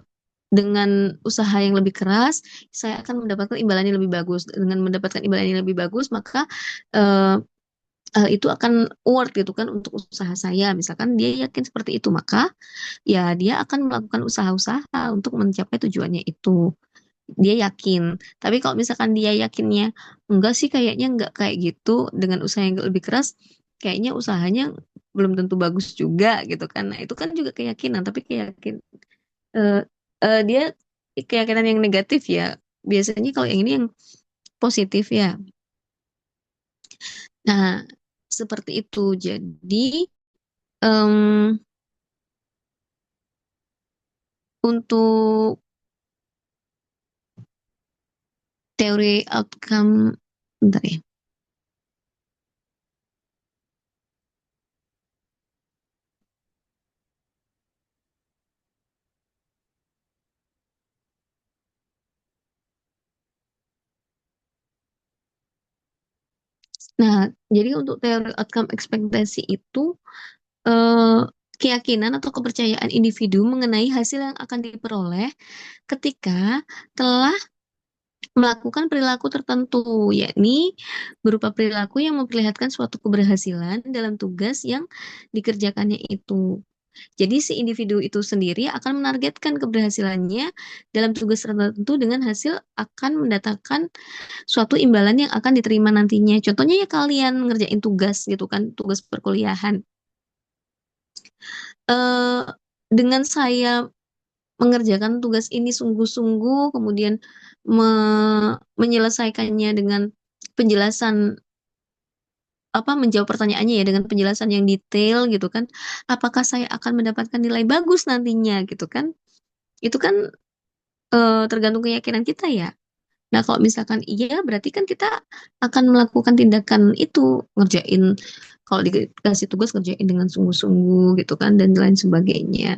dengan usaha yang lebih keras, saya akan mendapatkan imbalan yang lebih bagus. Dengan mendapatkan imbalan yang lebih bagus, maka eh, hal itu akan worth gitu kan untuk usaha saya. Misalkan dia yakin seperti itu, maka ya dia akan melakukan usaha-usaha untuk mencapai tujuannya itu. Dia yakin. Tapi kalau misalkan dia yakinnya enggak sih, kayaknya enggak kayak gitu dengan usaha yang lebih keras, kayaknya usahanya belum tentu bagus juga gitu kan. Nah, itu kan juga keyakinan, tapi eh, dia keyakinan yang negatif ya. Biasanya kalau yang ini yang positif ya. Nah, seperti itu. Jadi em, untuk teori outcome, bentar ya. Nah, jadi untuk teori outcome ekspektasi itu eh, keyakinan atau kepercayaan individu mengenai hasil yang akan diperoleh ketika telah melakukan perilaku tertentu, yakni berupa perilaku yang memperlihatkan suatu keberhasilan dalam tugas yang dikerjakannya itu. Jadi si individu itu sendiri akan menargetkan keberhasilannya dalam tugas tertentu dengan hasil akan mendatangkan suatu imbalan yang akan diterima nantinya. Contohnya ya kalian ngerjain tugas gitu kan, tugas perkuliahan. Eh, dengan saya mengerjakan tugas ini sungguh-sungguh, kemudian menyelesaikannya dengan penjelasan menjawab pertanyaannya ya dengan penjelasan yang detail gitu kan, apakah saya akan mendapatkan nilai bagus nantinya gitu kan? Itu kan tergantung keyakinan kita ya. Nah, kalau misalkan iya, berarti kan kita akan melakukan tindakan itu, ngerjain, kalau dikasih tugas ngerjain dengan sungguh-sungguh gitu kan, dan lain sebagainya.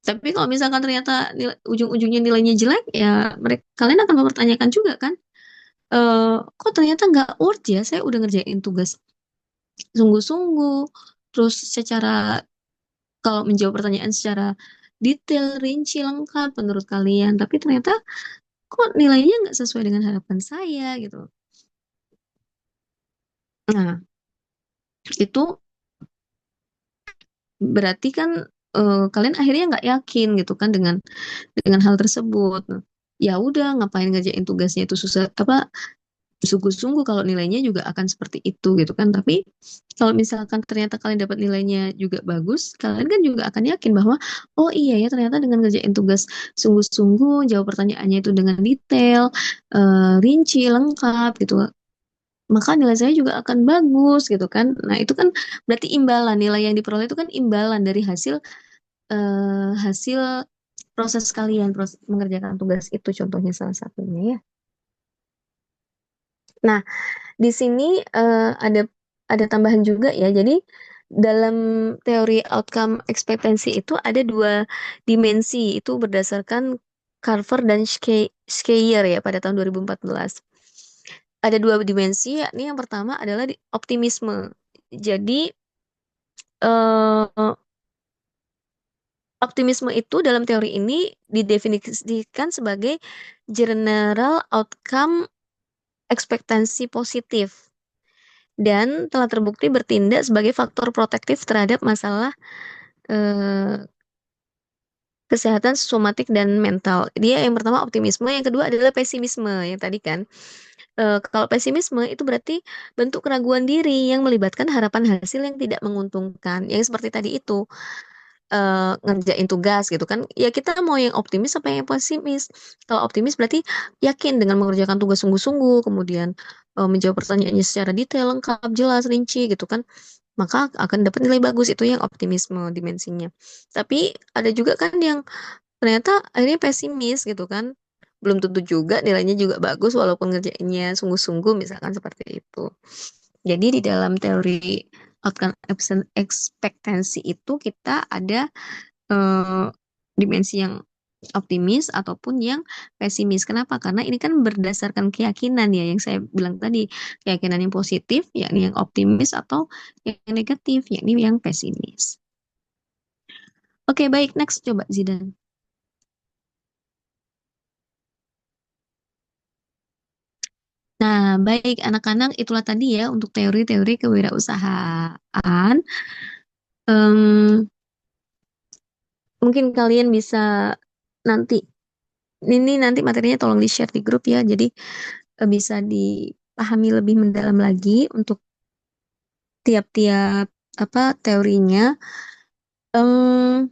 Tapi kalau misalkan ternyata ujung-ujungnya nilainya jelek, ya kalian akan mempertanyakan juga kan, kok ternyata nggak worth ya, saya udah ngerjain tugas sungguh-sungguh, terus kalau menjawab pertanyaan secara detail, rinci, lengkap menurut kalian, tapi ternyata kok nilainya nggak sesuai dengan harapan saya gitu. Nah, itu berarti kan kalian akhirnya nggak yakin gitu kan dengan hal tersebut. Nah, ya udah ngapain ngerjain tugasnya itu susah sungguh-sungguh kalau nilainya juga akan seperti itu gitu kan. Tapi kalau misalkan ternyata kalian dapat nilainya juga bagus, kalian kan juga akan yakin bahwa oh iya ya ternyata dengan ngerjain tugas sungguh-sungguh, jawab pertanyaannya itu dengan detail, rinci, lengkap gitu. Maka nilai saya juga akan bagus gitu kan. Nah, itu kan berarti imbalan nilai yang diperoleh itu kan imbalan dari hasil proses kalian mengerjakan tugas itu contohnya salah satunya ya. Nah, di sini ada tambahan juga ya. Jadi dalam teori outcome ekspektansi itu ada dua dimensi itu berdasarkan Carver dan Schreier ya pada tahun 2014. Ada dua dimensi yakni yang pertama adalah optimisme. Jadi eh, optimisme itu dalam teori ini didefinisikan sebagai general outcome ekspektansi positif dan telah terbukti bertindak sebagai faktor protektif terhadap masalah eh, kesehatan somatik dan mental. Dia yang pertama optimisme, yang kedua adalah pesimisme yang tadi kan. Kalau pesimisme itu berarti bentuk keraguan diri yang melibatkan harapan hasil yang tidak menguntungkan. Yang seperti tadi itu ngerjain tugas gitu kan. Ya kita mau yang optimis apa yang pesimis. Kalau optimis berarti yakin dengan mengerjakan tugas sungguh-sungguh, kemudian menjawab pertanyaannya secara detail, lengkap, jelas, rinci gitu kan. Maka akan dapat nilai bagus itu yang optimisme dimensinya. Tapi ada juga kan yang ternyata akhirnya pesimis gitu kan. Belum tentu juga nilainya juga bagus walaupun ngerjainnya sungguh-sungguh misalkan seperti itu. Jadi di dalam teori outcome ekspektansi itu kita ada eh, dimensi yang optimis ataupun yang pesimis. Kenapa? Karena ini kan berdasarkan keyakinan ya yang saya bilang tadi, keyakinan yang positif yakni yang optimis atau yang negatif yakni yang pesimis. Oke, baik, next coba Zidan. Nah, baik anak-anak itulah tadi ya untuk teori-teori kewirausahaan. Em, mungkin kalian bisa nanti ini nanti materinya tolong di-share di grup ya. Jadi bisa dipahami lebih mendalam lagi untuk tiap-tiap apa teorinya. Em,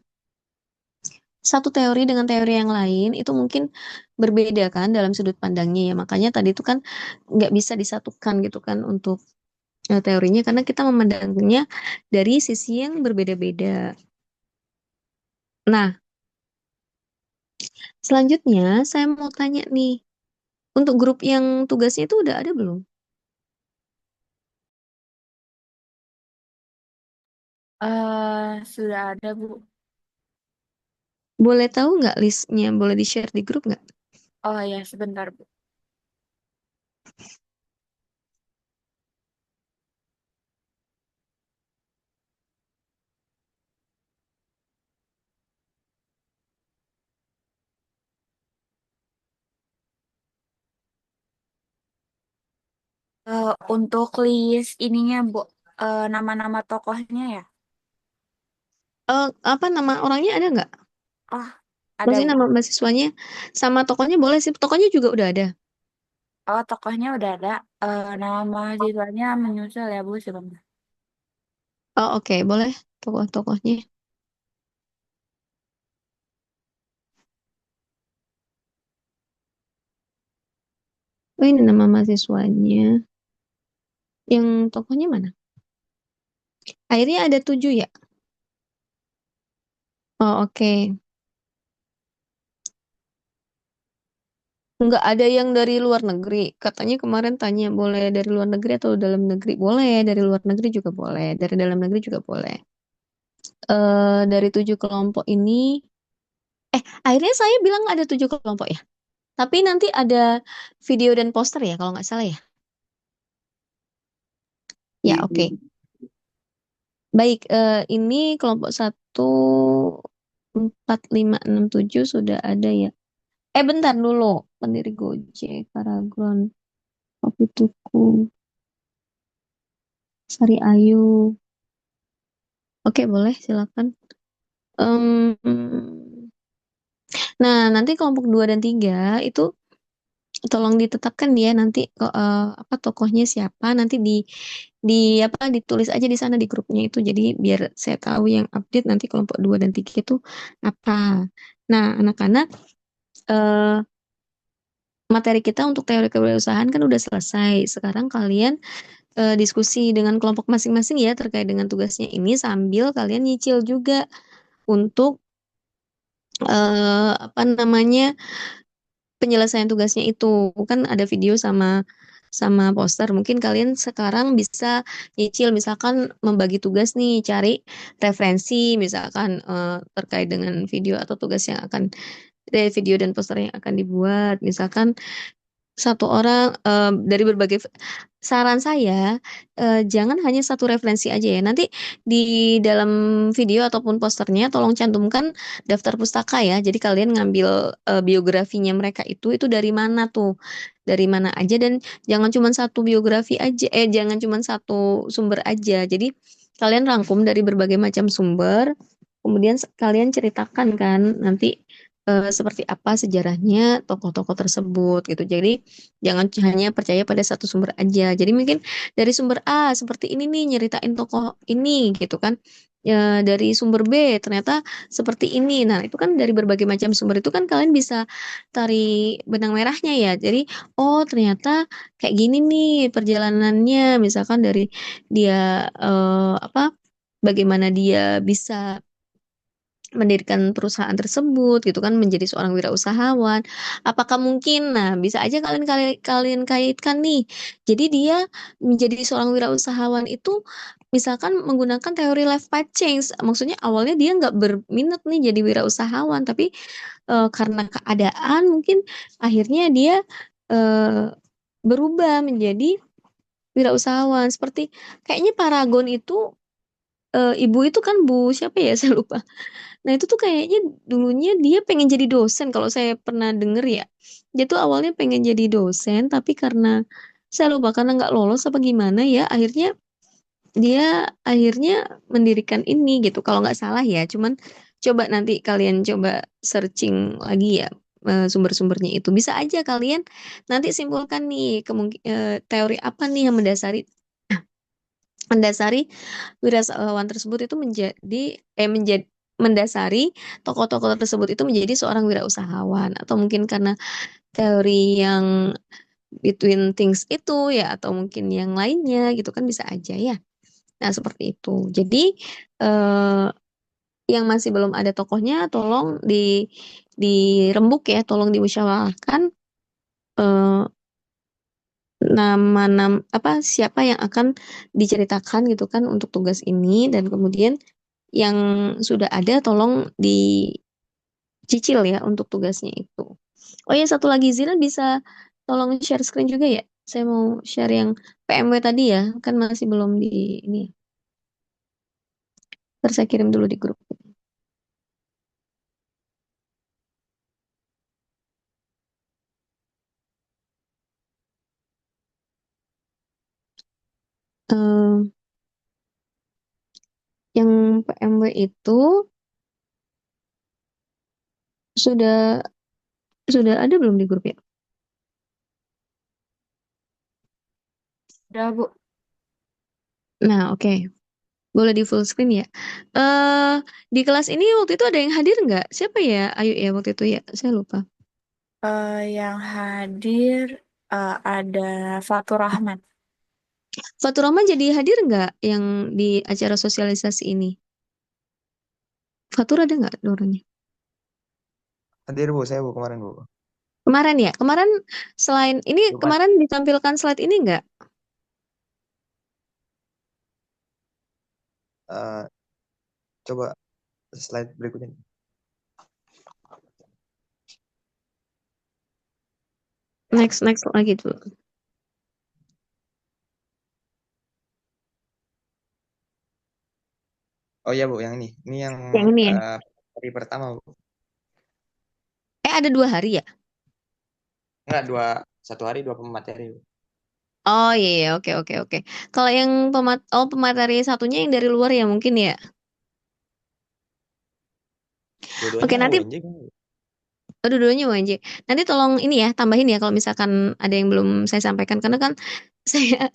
satu teori dengan teori yang lain itu mungkin berbeda kan dalam sudut pandangnya ya. Makanya tadi itu kan nggak bisa disatukan gitu kan untuk teorinya karena kita memandangnya dari sisi yang berbeda-beda. Nah, selanjutnya saya mau tanya nih, untuk grup yang tugasnya itu udah ada belum? Sudah ada, Bu. Boleh tahu nggak listnya? Boleh di-share di grup nggak? Oh ya, sebentar, Bu. Untuk list ininya, Bu, nama-nama tokohnya ya? Apa nama orangnya ada nggak? Oh, ada, Maksudnya Bu. nama mahasiswanya sama tokohnya boleh sih. Tokohnya juga udah ada. Oh, tokohnya udah ada. Nama mahasiswanya menyusul ya, Bu, sebentar. Oh, oke, boleh tokoh-tokohnya. Oh, ini nama mahasiswanya. Yang tokohnya mana? Akhirnya ada 7 ya? Oh, oke. Nggak ada yang dari luar negeri. Katanya kemarin tanya boleh dari luar negeri atau dalam negeri. Boleh, dari luar negeri juga boleh. Dari dalam negeri juga boleh. Dari 7 kelompok ini, akhirnya saya bilang ada 7 kelompok ya. Tapi nanti ada video dan poster ya, kalau nggak salah ya. Ya, Iya, oke. Baik, ini kelompok 1, 4, 5, 6, 7 sudah ada ya. Bentar dulu. Pendiri Gojek, Paragon, Kopi Tuku, Sari Ayu. Oke, boleh, silakan. Em, nah, nanti kelompok 2 dan 3 itu tolong ditetapkan ya nanti apa tokohnya siapa, nanti di apa ditulis aja di sana di grupnya itu. Jadi biar saya tahu yang update nanti kelompok 2 dan 3 itu apa. Nah, anak-anak eh, materi kita untuk teori kewirausahaan kan udah selesai. Sekarang kalian diskusi dengan kelompok masing-masing ya terkait dengan tugasnya ini sambil kalian nyicil juga untuk apa namanya penyelesaian tugasnya itu. Kan ada video sama poster. Mungkin kalian sekarang bisa nyicil misalkan membagi tugas nih, cari referensi misalkan terkait dengan video atau tugas yang akan dari video dan poster yang akan dibuat. Misalkan satu orang dari berbagai saran saya jangan hanya satu referensi aja ya. Nanti di dalam video ataupun posternya tolong cantumkan daftar pustaka ya. Jadi kalian ngambil biografinya mereka itu dari mana tuh? Dari mana aja dan jangan cuma satu biografi aja jangan cuma satu sumber aja. Jadi kalian rangkum dari berbagai macam sumber, kemudian kalian ceritakan kan nanti seperti apa sejarahnya tokoh-tokoh tersebut gitu. Jadi jangan hanya percaya pada satu sumber aja. Jadi mungkin dari sumber A seperti ini nih nyeritain tokoh ini gitu kan. Ya, dari sumber B ternyata seperti ini. Nah, itu kan dari berbagai macam sumber itu kan kalian bisa tarik benang merahnya ya. Jadi, oh ternyata kayak gini nih perjalanannya. Misalkan dari dia apa bagaimana dia bisa mendirikan perusahaan tersebut gitu kan menjadi seorang wirausahawan. Apakah mungkin bisa aja kalian kalian kaitkan nih. Jadi dia menjadi seorang wirausahawan itu misalkan menggunakan teori life path change. Maksudnya awalnya dia nggak berminat nih jadi wirausahawan tapi karena keadaan mungkin akhirnya dia eh, berubah menjadi wirausahawan seperti kayaknya Paragon itu ibu itu kan Bu siapa ya saya lupa. Nah itu tuh kayaknya dulunya dia pengen jadi dosen kalau saya pernah denger ya. Dia tuh awalnya pengen jadi dosen tapi karena saya lupa karena nggak lolos apa gimana ya dia akhirnya mendirikan ini gitu kalau nggak salah ya. Cuman coba nanti kalian coba searching lagi ya sumber-sumbernya itu. Bisa aja kalian nanti simpulkan nih teori apa nih yang mendasari wirausahawan tersebut itu menjadi mendasari tokoh-tokoh tersebut itu menjadi seorang wirausahawan atau mungkin karena teori yang between things itu ya atau mungkin yang lainnya gitu kan bisa aja ya. Nah, seperti itu. Jadi eh, yang masih belum ada tokohnya tolong dirembuk ya, tolong dimusyawarahkan eh, nama apa siapa yang akan diceritakan gitu kan untuk tugas ini dan kemudian yang sudah ada tolong dicicil ya untuk tugasnya itu. Oh ya satu lagi Zira bisa tolong share screen juga ya. Saya mau share yang PMW tadi ya, kan masih belum di ini. Ntar saya kirim dulu di grup. Eh, yang PMW itu sudah sudah ada belum di grup ya? Udah, Bu. Nah, oke. Boleh di full screen ya. Eh di kelas ini waktu itu ada yang hadir nggak? Siapa ya? Ayu ya waktu itu ya. Saya lupa. Yang hadir ada Fatur Rahmat. Fatur Rahman jadi hadir nggak yang di acara sosialisasi ini? Fatur ada nggak orangnya? Hadir Bu, saya Bu kemarin Bu. Kemarin ya? Kemarin selain ini Jumat. kemarin ditampilkan slide ini nggak? Coba slide berikutnya. Next lagi dulu. Oh iya Bu, yang ini. Ini yang Yang ini ya? hari pertama Bu. Ada 2 hari ya? Enggak, satu hari 2 pemateri Bu. Oh iya, iya, oke oke oke. Kalau yang pemateri satunya yang dari luar ya mungkin ya. Dua-duanya Oke nanti UNJ kan Bu? Dua-duanya UNJ. Nanti tolong ini ya, tambahin ya kalau misalkan ada yang belum saya sampaikan karena kan saya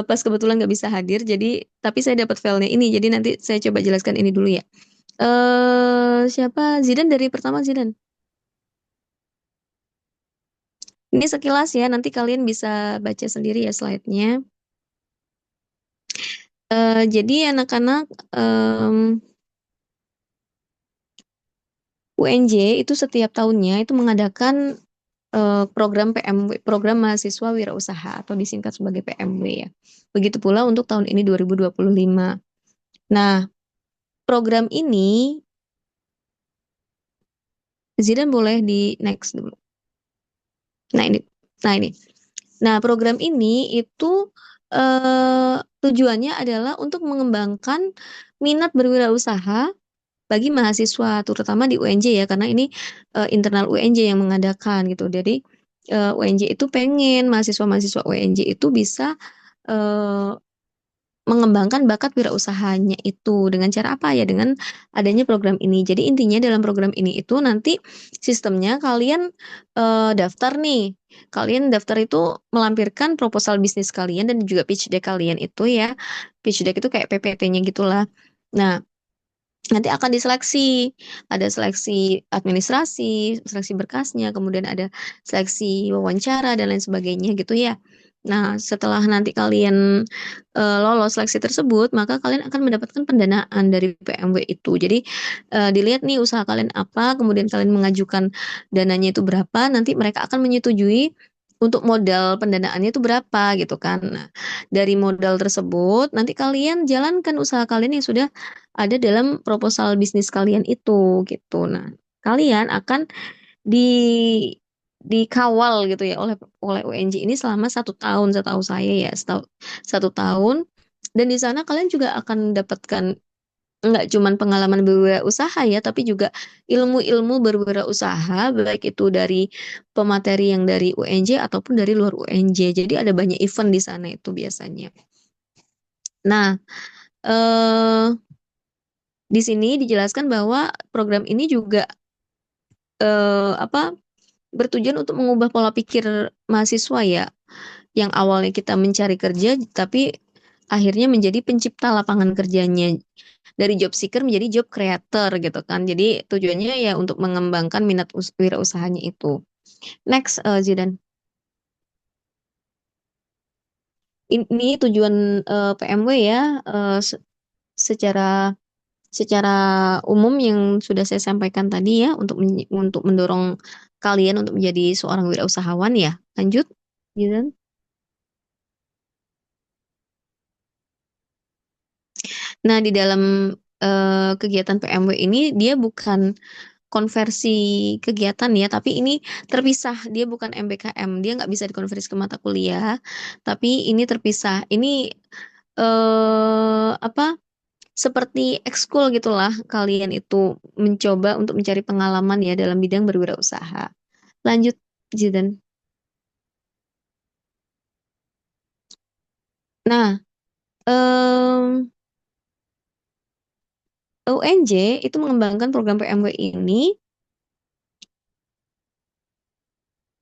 pas kebetulan nggak bisa hadir, jadi tapi saya dapat filenya ini, jadi nanti saya coba jelaskan ini dulu ya. Siapa? Zidan dari pertama Zidan. Ini sekilas ya, nanti kalian bisa baca sendiri ya slide-nya. Jadi anak-anak UNJ itu setiap tahunnya itu mengadakan program PMW, program mahasiswa wirausaha atau disingkat sebagai PMW ya. Begitu pula untuk tahun ini 2025. Nah, program ini Zidan boleh di next dulu. Nah, ini. Nah, program ini itu tujuannya adalah untuk mengembangkan minat berwirausaha bagi mahasiswa, terutama di UNJ ya, karena ini internal UNJ yang mengadakan gitu. Jadi UNJ itu pengen mahasiswa-mahasiswa UNJ itu bisa mengembangkan bakat wirausahanya itu dengan cara apa ya? Dengan adanya program ini. Jadi intinya dalam program ini itu nanti sistemnya kalian daftar nih. Kalian daftar itu melampirkan proposal bisnis kalian dan juga pitch deck kalian itu ya. Pitch deck itu kayak PPT-nya gitulah. Nah, nanti akan diseleksi. Ada seleksi administrasi, seleksi berkasnya, kemudian ada seleksi wawancara dan lain sebagainya gitu ya. Nah, setelah nanti kalian lolos seleksi tersebut, maka kalian akan mendapatkan pendanaan dari PMW itu. Jadi dilihat nih usaha kalian apa, kemudian kalian mengajukan dananya itu berapa, nanti mereka akan menyetujui untuk modal pendanaannya itu berapa gitu kan. Nah, dari modal tersebut nanti kalian jalankan usaha kalian yang sudah ada dalam proposal bisnis kalian itu gitu. Nah, kalian akan di dikawal gitu ya oleh UNJ ini selama 1 tahun setahu saya ya, 1 tahun. Dan di sana kalian juga akan mendapatkan nggak cuman pengalaman berwirausaha ya, tapi juga ilmu-ilmu berwirausaha, baik itu dari pemateri yang dari UNJ ataupun dari luar UNJ. Jadi ada banyak event di sana itu biasanya. Nah, eh, di sini dijelaskan bahwa program ini juga bertujuan untuk mengubah pola pikir mahasiswa ya, yang awalnya kita mencari kerja, tapi akhirnya menjadi pencipta lapangan kerjanya. Dari job seeker menjadi job creator gitu kan. Jadi tujuannya ya untuk mengembangkan minat wirausahanya itu. Next, Zidan. Ini tujuan PMW ya, secara secara umum yang sudah saya sampaikan tadi ya, untuk mendorong kalian untuk menjadi seorang wirausahawan ya. Lanjut, Zidan. Nah, di dalam kegiatan PMW ini dia bukan konversi kegiatan ya, tapi ini terpisah. Dia bukan MBKM, dia nggak bisa dikonversi ke mata kuliah, tapi ini terpisah. Ini seperti ekskul gitulah. Kalian itu mencoba untuk mencari pengalaman ya dalam bidang berwirausaha. Lanjut, Jidan. Nah, UNJ itu mengembangkan program PMW ini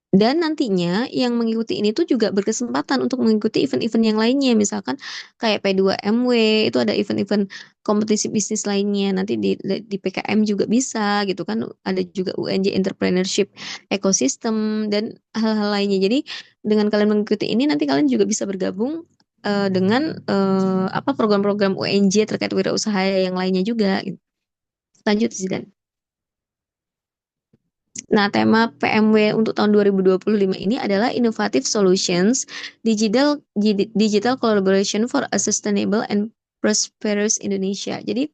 dan nantinya yang mengikuti ini tuh juga berkesempatan untuk mengikuti event-event yang lainnya. Misalkan kayak P2MW, itu ada event-event kompetisi bisnis lainnya. Nanti di PKM juga bisa gitu kan. Ada juga UNJ Entrepreneurship Ecosystem dan hal-hal lainnya. Jadi dengan kalian mengikuti ini nanti kalian juga bisa bergabung dengan program-program UNJ terkait wirausaha yang lainnya juga. Lanjut, Zidan. Nah, tema PMW untuk tahun 2025 ini adalah Innovative Solutions Digital Collaboration for a Sustainable and Prosperous Indonesia. Jadi,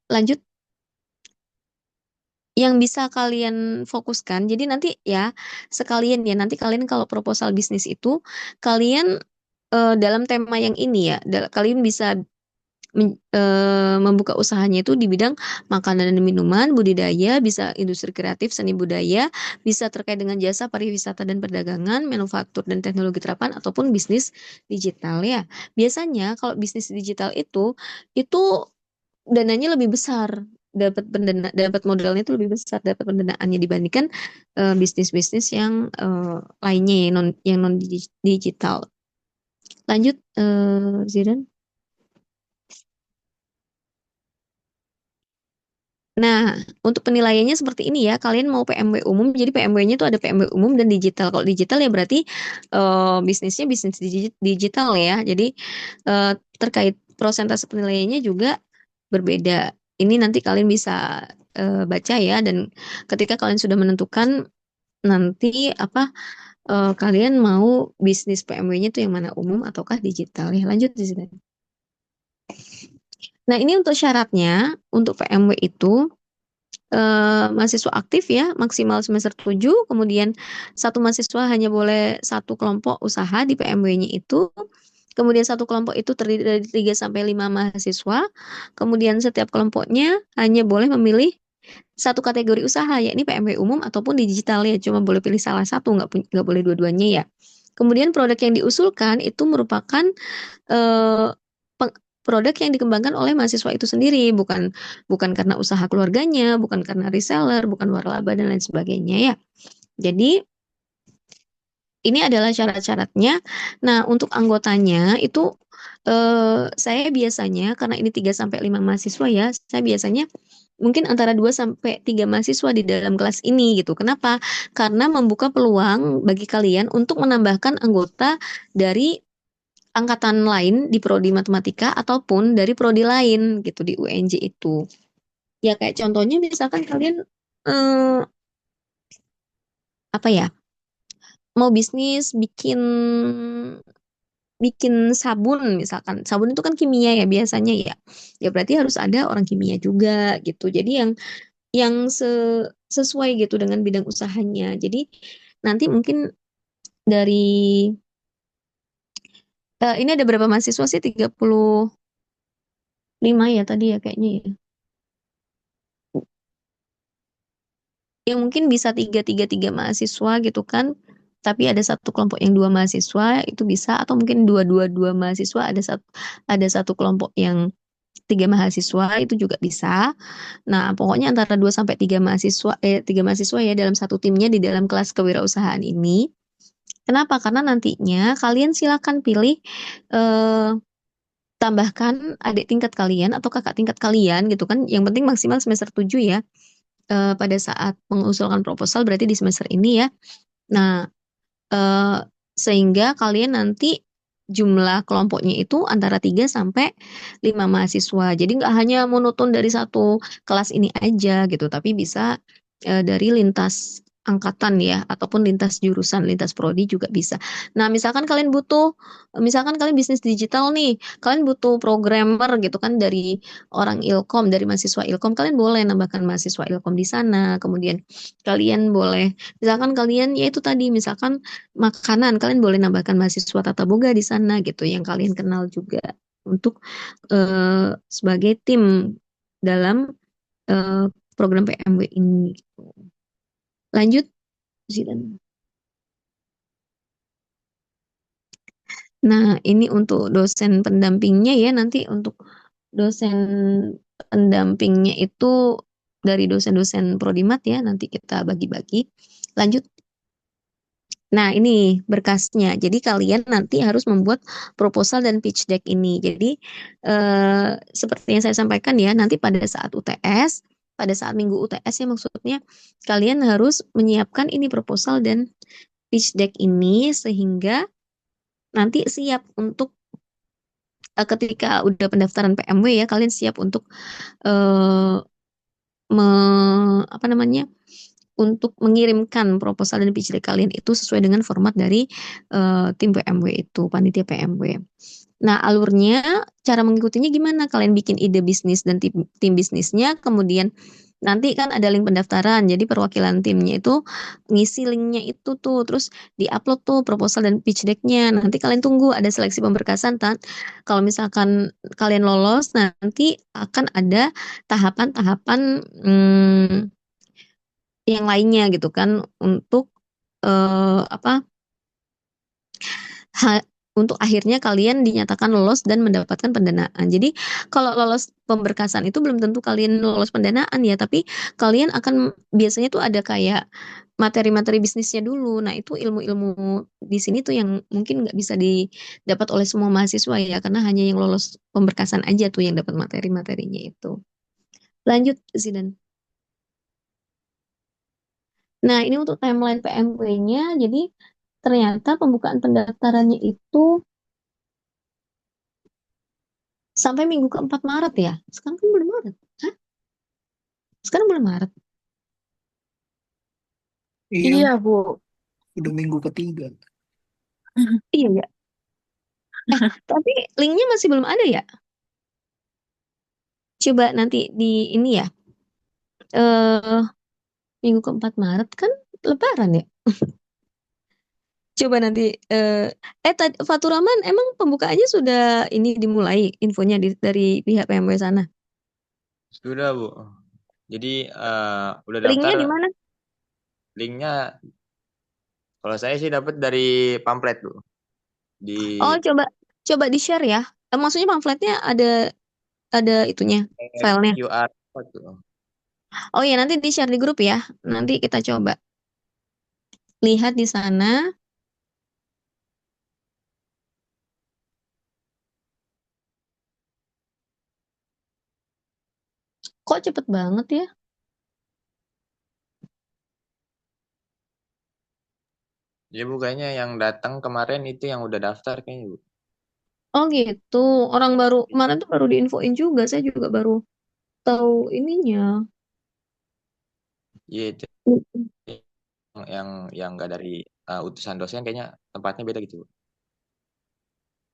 lanjut. Yang bisa kalian fokuskan, jadi nanti ya, sekalian ya, nanti kalian kalau proposal bisnis itu, kalian dalam tema yang ini ya, kalian bisa membuka usahanya itu di bidang makanan dan minuman, budidaya, bisa industri kreatif, seni budaya, bisa terkait dengan jasa pariwisata dan perdagangan, manufaktur dan teknologi terapan, ataupun bisnis digital ya. Biasanya kalau bisnis digital itu dananya lebih besar dapat modalnya itu lebih besar, dapat pendanaannya dibandingkan bisnis-bisnis yang lainnya yang non digital. Lanjut, Zidan. Nah, untuk penilaiannya seperti ini ya. Kalian mau PMW umum, jadi PMW-nya itu ada PMW umum dan digital. Kalau digital ya berarti bisnisnya bisnis digital ya. Jadi terkait prosentase penilaiannya juga berbeda. Ini nanti kalian bisa baca ya. Dan ketika kalian sudah menentukan nanti apa kalian mau bisnis PMW-nya itu yang mana, umum ataukah digital ya. Lanjut di sini. Nah, ini untuk syaratnya untuk PMW itu mahasiswa aktif ya, maksimal semester 7, kemudian satu mahasiswa hanya boleh satu kelompok usaha di PMW-nya itu, kemudian satu kelompok itu terdiri dari 3 sampai 5 mahasiswa, kemudian setiap kelompoknya hanya boleh memilih satu kategori usaha, yakni PMW umum ataupun digital ya, cuma boleh pilih salah satu, nggak boleh dua-duanya ya. Kemudian produk yang diusulkan itu merupakan eh, produk yang dikembangkan oleh mahasiswa itu sendiri, bukan karena usaha keluarganya, bukan karena reseller, bukan waralaba dan lain sebagainya ya. Jadi ini adalah syarat-syaratnya. Nah, untuk anggotanya itu saya biasanya karena ini 3 sampai 5 mahasiswa ya, saya biasanya mungkin antara 2 sampai 3 mahasiswa di dalam kelas ini gitu. Kenapa? Karena membuka peluang bagi kalian untuk menambahkan anggota dari angkatan lain di prodi matematika ataupun dari prodi lain gitu di UNJ itu. Ya kayak contohnya misalkan kalian apa ya? Mau bisnis bikin sabun misalkan. Sabun itu kan kimia ya biasanya ya. Ya berarti harus ada orang kimia juga gitu. Jadi yang sesuai gitu dengan bidang usahanya. Jadi nanti mungkin dari ini ada berapa mahasiswa sih? 35 ya tadi ya kayaknya ya. Yang mungkin bisa tiga mahasiswa gitu kan. Tapi ada satu kelompok yang 2 mahasiswa itu bisa, atau mungkin dua mahasiswa ada satu kelompok yang 3 mahasiswa itu juga bisa. Nah, pokoknya antara 2 sampai 3 mahasiswa ya dalam satu timnya di dalam kelas kewirausahaan ini. Kenapa? Karena nantinya kalian silakan pilih eh, tambahkan adik tingkat kalian atau kakak tingkat kalian gitu kan. Yang penting maksimal semester 7 ya. Pada saat mengusulkan proposal berarti di semester ini ya. Nah, sehingga kalian nanti jumlah kelompoknya itu antara 3 sampai 5 mahasiswa. Jadi nggak hanya monoton dari satu kelas ini aja gitu, tapi bisa dari lintas angkatan ya, ataupun lintas jurusan, lintas prodi juga bisa. Nah, misalkan kalian bisnis digital nih, kalian butuh programmer gitu kan dari orang Ilkom, dari mahasiswa Ilkom, kalian boleh nambahkan mahasiswa Ilkom di sana. Kemudian kalian boleh, misalkan kalian ya itu tadi, misalkan makanan, kalian boleh nambahkan mahasiswa tata boga di sana gitu yang kalian kenal juga untuk sebagai tim dalam eh, program PMW ini. Lanjut, Zidan. Nah, ini untuk dosen pendampingnya ya, nanti untuk dosen pendampingnya itu dari dosen-dosen prodimat ya, nanti kita bagi-bagi. Lanjut. Nah, ini berkasnya. Jadi kalian nanti harus membuat proposal dan pitch deck ini. Jadi seperti yang saya sampaikan ya, nanti pada saat UTS, pada saat minggu UTS ya maksudnya, kalian harus menyiapkan ini proposal dan pitch deck ini sehingga nanti siap untuk ketika udah pendaftaran PMW ya, kalian siap untuk eh, apa namanya? Untuk mengirimkan proposal dan pitch deck kalian itu sesuai dengan format dari tim PMW itu, panitia PMW. Nah, alurnya, cara mengikutinya gimana? Kalian bikin ide bisnis dan tim bisnisnya, kemudian nanti kan ada link pendaftaran, jadi perwakilan timnya itu ngisi linknya itu tuh, terus diupload tuh proposal dan pitch decknya. Nanti kalian tunggu ada seleksi pemberkasan, kalau misalkan kalian lolos, nanti akan ada tahapan-tahapan yang lainnya gitu kan untuk apa untuk akhirnya kalian dinyatakan lolos dan mendapatkan pendanaan. Jadi kalau lolos pemberkasan itu belum tentu kalian lolos pendanaan ya, tapi kalian akan biasanya tuh ada kayak materi-materi bisnisnya dulu. Nah, itu ilmu-ilmu di sini tuh yang mungkin nggak bisa didapat oleh semua mahasiswa ya, karena hanya yang lolos pemberkasan aja tuh yang dapat materi-materinya itu. Lanjut, Zidan. Nah, ini untuk timeline PMW-nya. Jadi, ternyata pembukaan pendaftarannya itu sampai minggu keempat Maret ya. Sekarang kan bulan Maret. Hah? Sekarang bulan Maret. Iya, Iya, Bu. udah minggu ketiga. Iya ya. Tapi linknya masih belum ada ya. Coba nanti di ini ya. Eh minggu keempat Maret kan Lebaran ya. Coba nanti tadi Faturaman emang pembukaannya sudah ini dimulai infonya dari pihak PMW sana. Sudah, Bu. Jadi udah Linknya daftar. di mana? Linknya kalau saya sih dapat dari pamflet, Bu. Di Oh, coba di-share ya. Maksudnya pamfletnya ada itunya, filenya. QR code, Bu. Oh ya, nanti di-share di grup ya. Nanti kita coba lihat di sana. Kok cepet banget ya? Ya, Bu, kayaknya yang datang kemarin itu yang udah daftar kayaknya, Bu. Oh gitu. Orang baru kemarin tuh baru diinfoin juga. Saya juga baru tahu ininya. Iya, itu yang nggak dari utusan dosen kayaknya tempatnya beda gitu, Bu.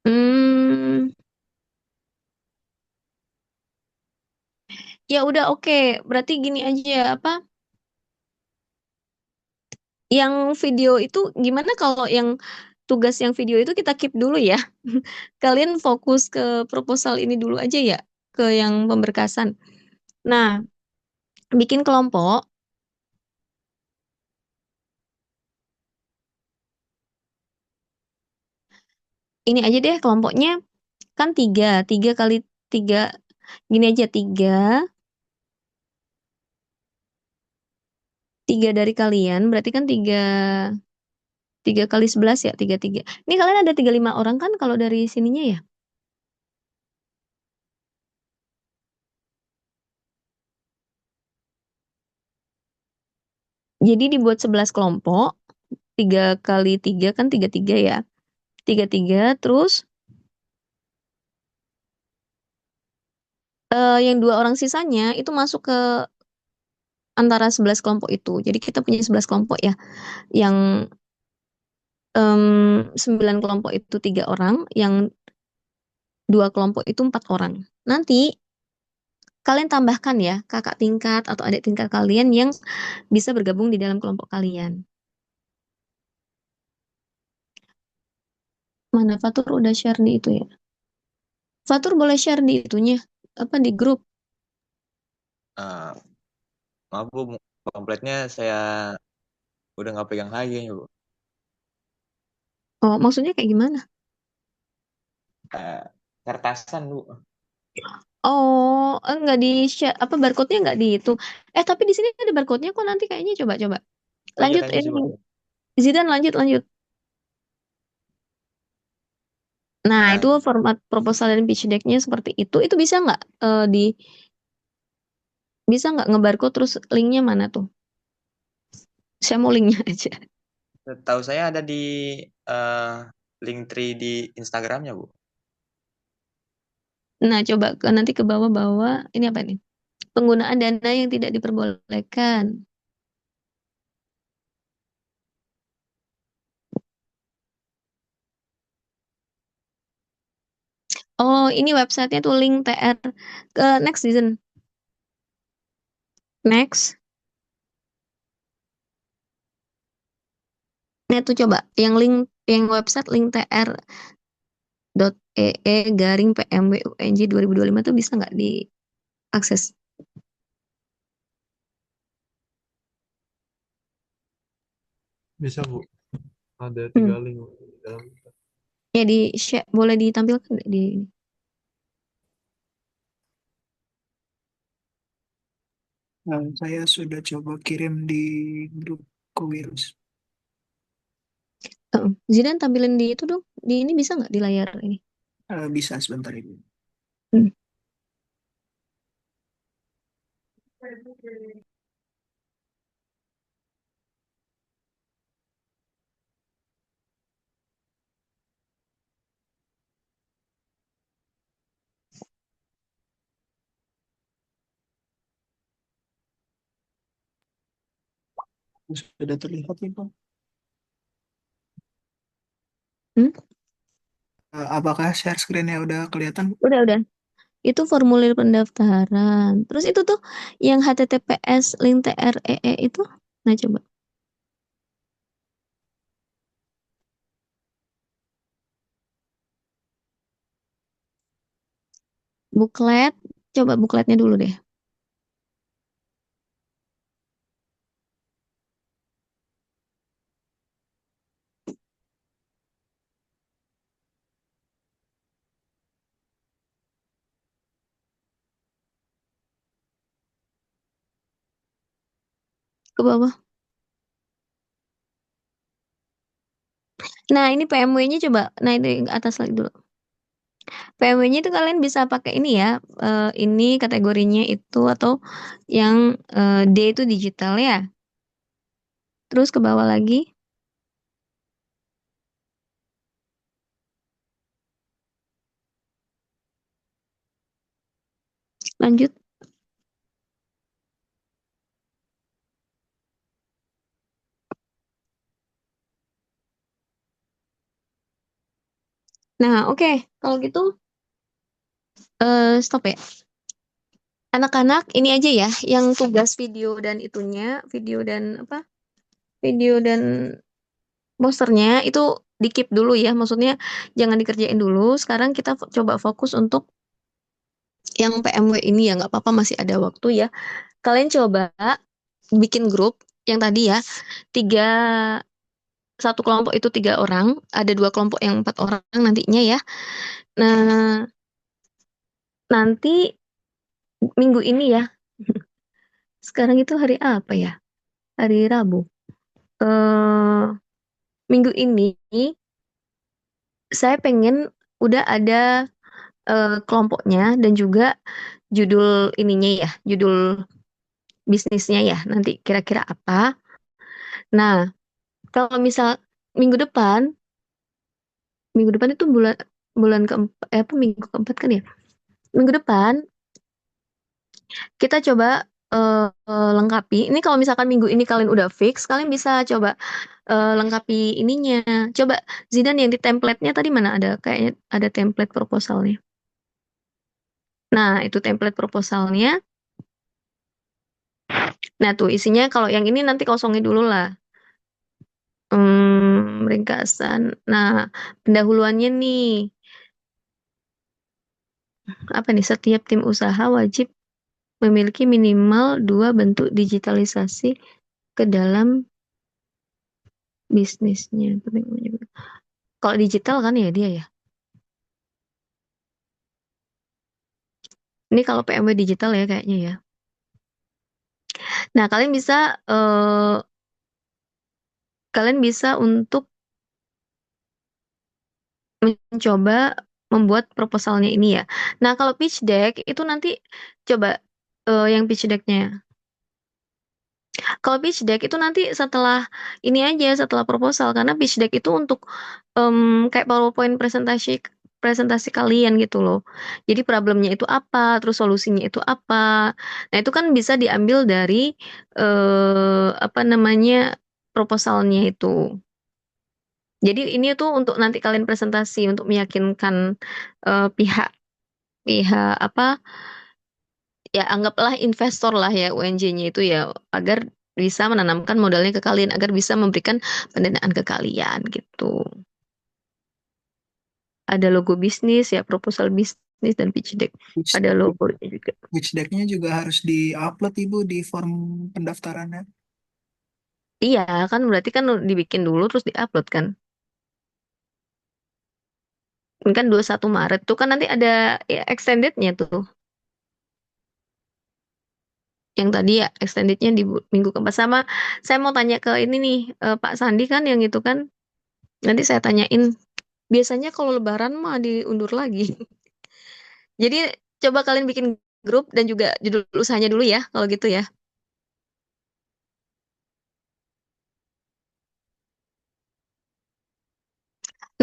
Hmm, ya udah oke. Berarti gini aja apa? Yang video itu gimana kalau yang tugas yang video itu kita keep dulu ya. Kalian fokus ke proposal ini dulu aja ya, ke yang pemberkasan. Nah, bikin kelompok. Ini aja deh kelompoknya kan tiga kali tiga. Gini aja tiga dari kalian berarti kan tiga kali 11 ya tiga tiga. Ini kalian ada 35 orang kan kalau dari sininya ya. Jadi dibuat 11 kelompok, 3 kali 3 kan tiga tiga ya. Tiga tiga terus yang 2 orang sisanya itu masuk ke antara 11 kelompok itu. Jadi kita punya 11 kelompok ya. Yang 9 kelompok itu 3 orang, yang 2 kelompok itu 4 orang. Nanti kalian tambahkan ya kakak tingkat atau adik tingkat kalian yang bisa bergabung di dalam kelompok kalian. Mana Fatur udah share di itu ya? Fatur boleh share di itunya, apa di grup? Ah, maaf, Bu, pamfletnya saya udah nggak pegang lagi ya, Bu. Oh, maksudnya kayak gimana? Eh, Kertasan, Bu. Oh, nggak di share, apa barcode-nya nggak di itu. Tapi di sini ada barcode-nya kok nanti kayaknya coba-coba. Oh iya, Lanjut kayaknya ini. sih, Bu. Zidan lanjut. Nah, Nah, itu format proposal dan pitch deck-nya seperti itu. Itu bisa nggak bisa nggak ngebarcode terus linknya mana tuh? Saya mau linknya aja. setahu saya ada di eh, link tree di Instagramnya, Bu. Nah, coba nanti ke bawah-bawah. Ini apa nih? Penggunaan dana yang tidak diperbolehkan. Oh, ini websitenya tuh link TR. Ke next season. Next. Nah, itu coba. Yang link, yang website link tr.ee/PMWUNJ 2025 tuh bisa nggak diakses? Bisa, Bu. Ada 3 link di dalam. Ya boleh ditampilkan nggak di Saya sudah coba kirim di grup Kowirus. Zidan tampilin di itu dong. Di ini bisa nggak di layar ini? Bisa sebentar Ibu. Hmm. Sudah terlihat Ibu. Hmm? Apakah share screen-nya udah kelihatan? Udah. Itu formulir pendaftaran. Terus itu tuh yang HTTPS link TREE itu. Nah, coba. Buklet. Coba bukletnya dulu deh. Ke bawah. Nah, ini PMW-nya coba naik dari atas lagi dulu. PMW-nya itu kalian bisa pakai ini ya. Ini kategorinya itu atau yang D itu digital ya. Terus ke bawah lagi. Lanjut. Nah, oke. Kalau gitu stop ya. Anak-anak ini aja ya yang tugas video dan itunya, video dan posternya itu di-keep dulu ya. Maksudnya jangan dikerjain dulu. Sekarang kita coba fokus untuk yang PMW ini ya, nggak apa-apa masih ada waktu ya. Kalian coba bikin grup yang tadi ya, satu kelompok itu 3 orang, ada 2 kelompok yang 4 orang nantinya ya. Nah, nanti minggu ini ya, sekarang itu hari apa ya? Hari Rabu. eh Minggu ini saya pengen udah ada kelompoknya dan juga judul ininya ya, judul bisnisnya ya. Nanti kira-kira apa. Nah, kalau misal minggu depan, minggu depan itu bulan bulan keempat, apa minggu keempat kan ya? Minggu depan kita coba lengkapi. Ini kalau misalkan minggu ini kalian udah fix, kalian bisa coba lengkapi ininya. Coba Zidan yang di template-nya tadi mana ada? Kayaknya ada template proposalnya. Nah, itu template proposalnya. Nah, tuh isinya kalau yang ini nanti kosongin dulu lah. Ringkasan. Nah, pendahuluannya nih, apa nih? Setiap tim usaha wajib memiliki minimal 2 bentuk digitalisasi ke dalam bisnisnya. Kalau digital kan ya dia ya. Ini kalau PMW digital ya kayaknya ya. Nah, kalian bisa untuk mencoba membuat proposalnya ini ya. Nah, kalau pitch deck itu nanti coba yang pitch decknya. Kalau pitch deck itu nanti setelah ini aja, setelah proposal. Karena pitch deck itu untuk kayak PowerPoint presentasi presentasi kalian gitu loh. Jadi problemnya itu apa, terus solusinya itu apa. Nah, itu kan bisa diambil dari apa namanya proposalnya itu. Jadi ini tuh untuk nanti kalian presentasi untuk meyakinkan pihak pihak apa ya anggaplah investor lah ya UNJ-nya itu ya agar bisa menanamkan modalnya ke kalian agar bisa memberikan pendanaan ke kalian gitu. Ada logo bisnis ya proposal bisnis dan pitch deck. Pitch Ada logonya juga. pitch deck-nya juga harus di-upload Ibu di form pendaftarannya. Iya kan berarti kan dibikin dulu terus diupload kan. Kan 21 Maret tuh kan nanti ada ya, extendednya tuh. Yang tadi ya extendednya di minggu keempat. Sama saya mau tanya ke ini nih, Pak Sandi kan yang itu kan. Nanti saya tanyain, biasanya kalau Lebaran mah diundur lagi. Jadi coba kalian bikin grup dan juga judul usahanya dulu ya, kalau gitu ya.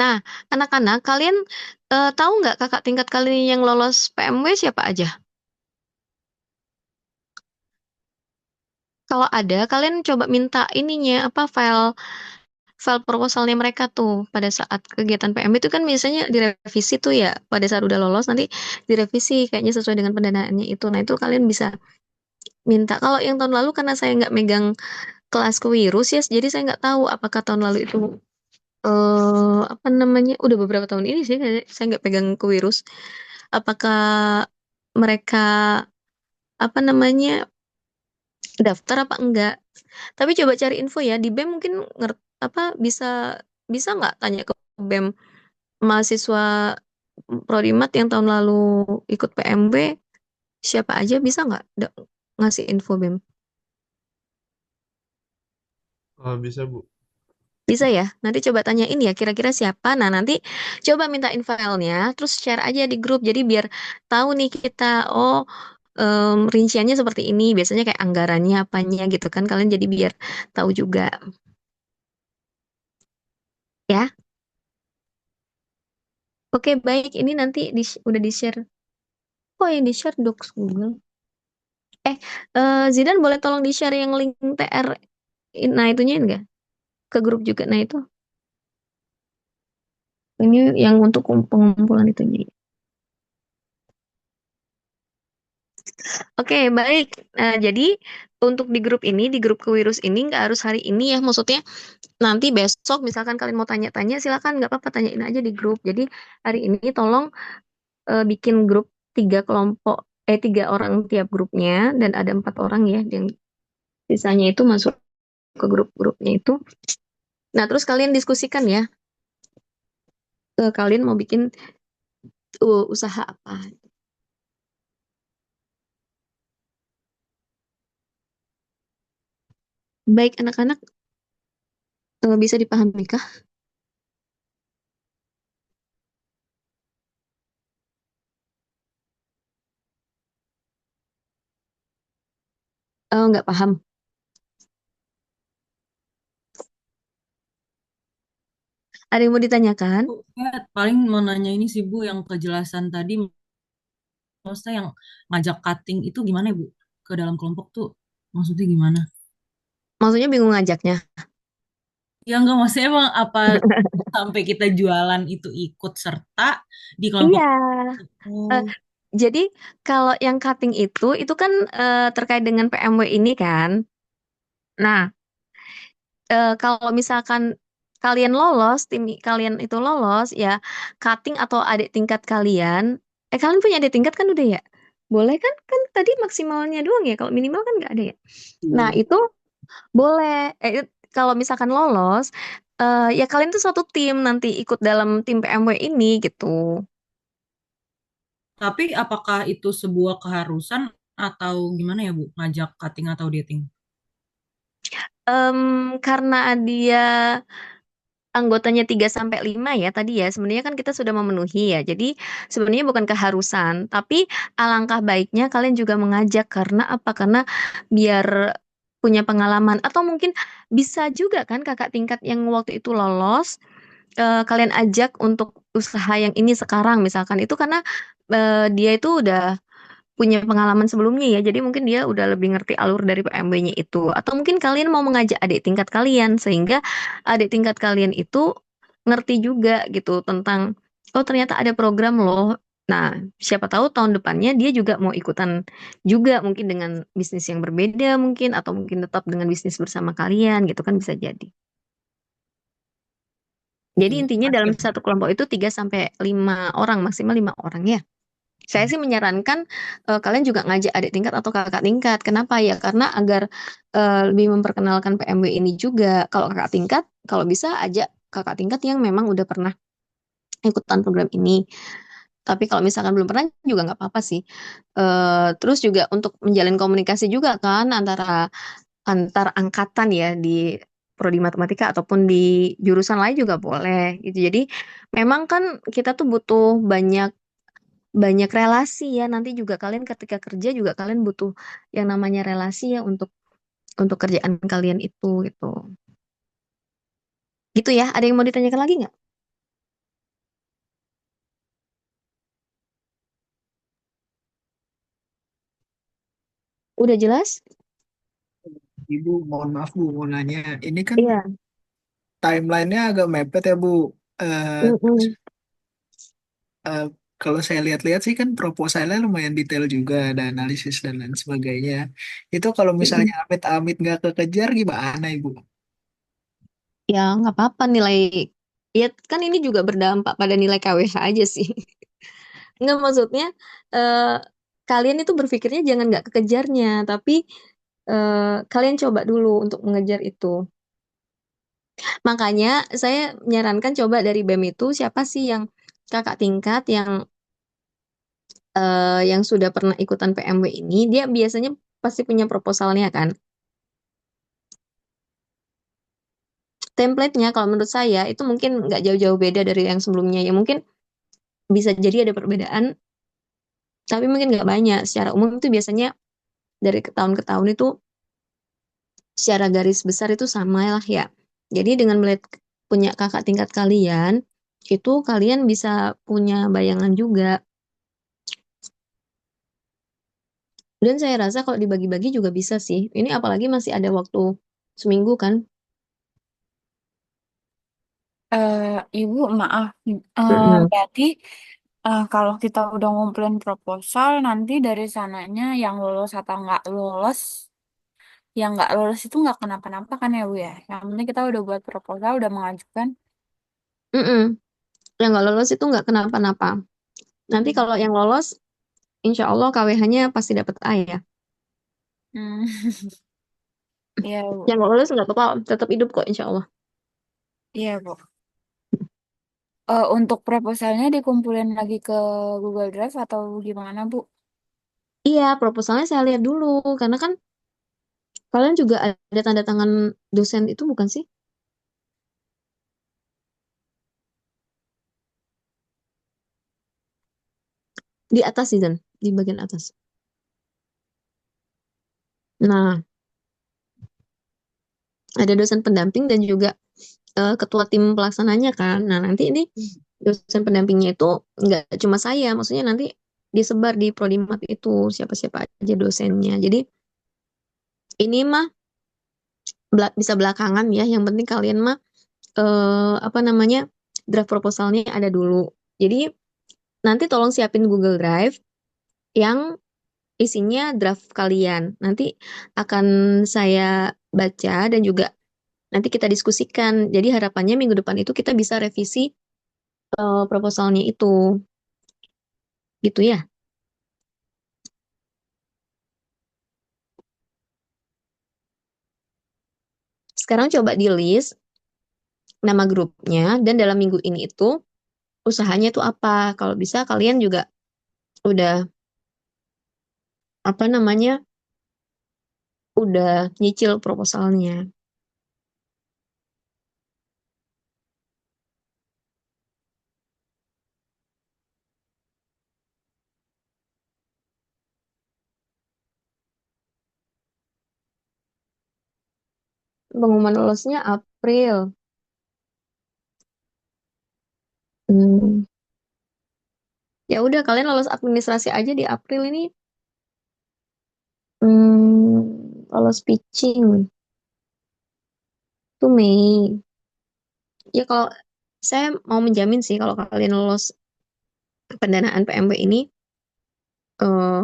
Nah, anak-anak, kalian tahu nggak kakak tingkat kalian yang lolos PMW siapa aja? Kalau ada, kalian coba minta ininya, apa file file proposalnya mereka tuh pada saat kegiatan PMW itu kan biasanya direvisi tuh ya, pada saat udah lolos nanti direvisi kayaknya sesuai dengan pendanaannya itu. Nah, itu kalian bisa minta. Kalau yang tahun lalu karena saya nggak megang kelas kewirus ya, jadi saya nggak tahu apakah tahun lalu itu apa namanya udah beberapa tahun ini sih saya nggak pegang kewirus. Apakah mereka apa namanya daftar apa enggak? Tapi coba cari info ya di BEM mungkin apa bisa bisa nggak tanya ke BEM mahasiswa Prodimat yang tahun lalu ikut PMB siapa aja bisa nggak ngasih info BEM? Bisa, Bu. Bisa ya? Nanti coba tanyain ya kira-kira siapa. Nah, nanti coba mintain filenya, terus share aja di grup. Jadi biar tahu nih kita, oh rinciannya seperti ini. Biasanya kayak anggarannya apanya gitu kan. Kalian jadi biar tahu juga. Ya, oke baik. Ini nanti udah di-share. Oh, yang di-share Docs Google. Eh, Zidan boleh tolong di-share yang link TR. Nah, itunya enggak? Ke grup juga. Nah, itu. Ini yang untuk pengumpulan itunya. Oke, baik. Jadi untuk di grup ini, di grup Kewirus ini nggak harus hari ini ya. Maksudnya nanti besok misalkan kalian mau tanya-tanya, silakan nggak apa-apa tanyain aja di grup. Jadi hari ini tolong bikin grup 3 kelompok, 3 orang tiap grupnya dan ada 4 orang ya yang sisanya itu masuk ke grup-grupnya itu. Nah terus kalian diskusikan ya, kalian mau bikin usaha apa? Baik anak-anak, bisa dipahami kah? Nggak paham. Ada yang mau ditanyakan? Bu, ya, paling mau nanya ini sih Bu, yang kejelasan tadi, maksudnya yang ngajak cutting itu gimana ya Bu? Ke dalam kelompok tuh maksudnya gimana? Maksudnya bingung ngajaknya. Ya enggak, maksudnya emang apa sampai kita jualan itu ikut serta di kelompok Iya. itu? Jadi kalau yang cutting itu kan terkait dengan PMW ini kan. Nah, kalau misalkan kalian lolos, tim kalian itu lolos, ya cutting atau adik tingkat kalian, kalian punya adik tingkat kan udah ya? Boleh kan? Kan tadi maksimalnya doang ya, kalau minimal kan nggak ada ya. Nah, itu boleh. Kalau misalkan lolos, ya kalian tuh satu tim nanti ikut dalam tim PMW ini gitu. Tapi apakah itu sebuah keharusan atau gimana ya Bu, ngajak cutting atau dating? Karena dia anggotanya 3 sampai 5 ya tadi ya. Sebenarnya kan kita sudah memenuhi ya. Jadi sebenarnya bukan keharusan, tapi alangkah baiknya kalian juga mengajak karena apa? Karena biar punya pengalaman atau mungkin bisa juga kan kakak tingkat yang waktu itu lolos kalian ajak untuk usaha yang ini sekarang misalkan itu karena dia itu udah punya pengalaman sebelumnya ya. Jadi mungkin dia udah lebih ngerti alur dari PMB-nya itu. Atau mungkin kalian mau mengajak adik tingkat kalian sehingga adik tingkat kalian itu ngerti juga gitu tentang oh ternyata ada program loh. Nah, siapa tahu tahun depannya dia juga mau ikutan juga mungkin dengan bisnis yang berbeda mungkin atau mungkin tetap dengan bisnis bersama kalian gitu kan bisa jadi. Jadi Iya, intinya dalam satu kelompok itu 3 sampai 5 orang, maksimal 5 orang ya. Saya sih menyarankan kalian juga ngajak adik tingkat atau kakak tingkat. Kenapa ya? Karena agar lebih memperkenalkan PMW ini juga. Kalau kakak tingkat, kalau bisa ajak kakak tingkat yang memang udah pernah ikutan program ini. Tapi kalau misalkan belum pernah juga nggak apa-apa sih. Terus juga untuk menjalin komunikasi juga kan antar angkatan ya di prodi matematika ataupun di jurusan lain juga boleh gitu. Jadi memang kan kita tuh butuh banyak banyak relasi ya. Nanti juga kalian ketika kerja juga kalian butuh yang namanya relasi ya untuk kerjaan kalian itu gitu. Gitu ya. Ada yang mau ditanyakan lagi nggak? Udah jelas? Ibu, mohon maaf Bu, mau nanya. Ini kan Iya. timelinenya agak mepet ya Bu. Terus Mm-mm. eh, kalau saya lihat-lihat sih kan proposalnya lumayan detail juga, ada analisis dan lain sebagainya. Itu kalau misalnya Mm-mm. amit-amit nggak kekejar gimana Ibu? Ya nggak apa-apa nilai. Ya kan ini juga berdampak pada nilai KWH aja sih. Nggak maksudnya eh, kalian itu berpikirnya jangan nggak kekejarnya, tapi kalian coba dulu untuk mengejar itu. Makanya saya menyarankan coba dari BEM itu siapa sih yang kakak tingkat yang sudah pernah ikutan PMW ini, dia biasanya pasti punya proposalnya kan. Template-nya kalau menurut saya itu mungkin nggak jauh-jauh beda dari yang sebelumnya. Ya mungkin bisa jadi ada perbedaan, tapi mungkin nggak banyak. Secara umum itu biasanya dari tahun ke tahun itu secara garis besar itu sama lah ya. Jadi dengan melihat punya kakak tingkat kalian, itu kalian bisa punya bayangan juga. Dan saya rasa kalau dibagi-bagi juga bisa sih. Ini apalagi masih ada waktu seminggu kan. Ibu, maaf. Mm-mm. Berarti kalau kita udah ngumpulin proposal, nanti dari sananya yang lolos atau nggak lolos itu nggak kenapa-napa kan ya Bu ya? Yang penting kita udah buat proposal, udah mengajukan. Mm-mm. Yang nggak lolos itu nggak kenapa-napa. Nanti Hmm. kalau yang lolos, insya Allah KWH-nya pasti dapat A ya. Hmm. Iya Bu. Yang nggak lolos nggak apa-apa, tetap hidup kok insya Allah. Iya Bu. Untuk proposalnya dikumpulin lagi ke Google Drive atau gimana Bu? Iya, proposalnya saya lihat dulu. Karena kan kalian juga ada tanda tangan dosen itu bukan sih? Di atas sih, Dan. Di bagian atas. Nah, ada dosen pendamping dan juga ketua tim pelaksananya kan. Nah, nanti ini dosen pendampingnya itu nggak cuma saya, maksudnya nanti disebar di Prodimat itu siapa-siapa aja dosennya. Jadi ini mah bisa belakangan ya. Yang penting kalian mah apa namanya draft proposalnya ada dulu. Jadi nanti tolong siapin Google Drive yang isinya draft kalian. Nanti akan saya baca dan juga nanti kita diskusikan. Jadi harapannya minggu depan itu kita bisa revisi proposalnya itu. Gitu ya. Sekarang coba di list nama grupnya dan dalam minggu ini itu usahanya itu apa. Kalau bisa kalian juga udah apa namanya udah nyicil proposalnya. Pengumuman lulosnya April. Hmm. Ya udah kalian lolos administrasi aja di April ini. Lolos pitching itu Mei. Ya kalau saya mau menjamin sih kalau kalian lolos pendanaan PMW ini, eh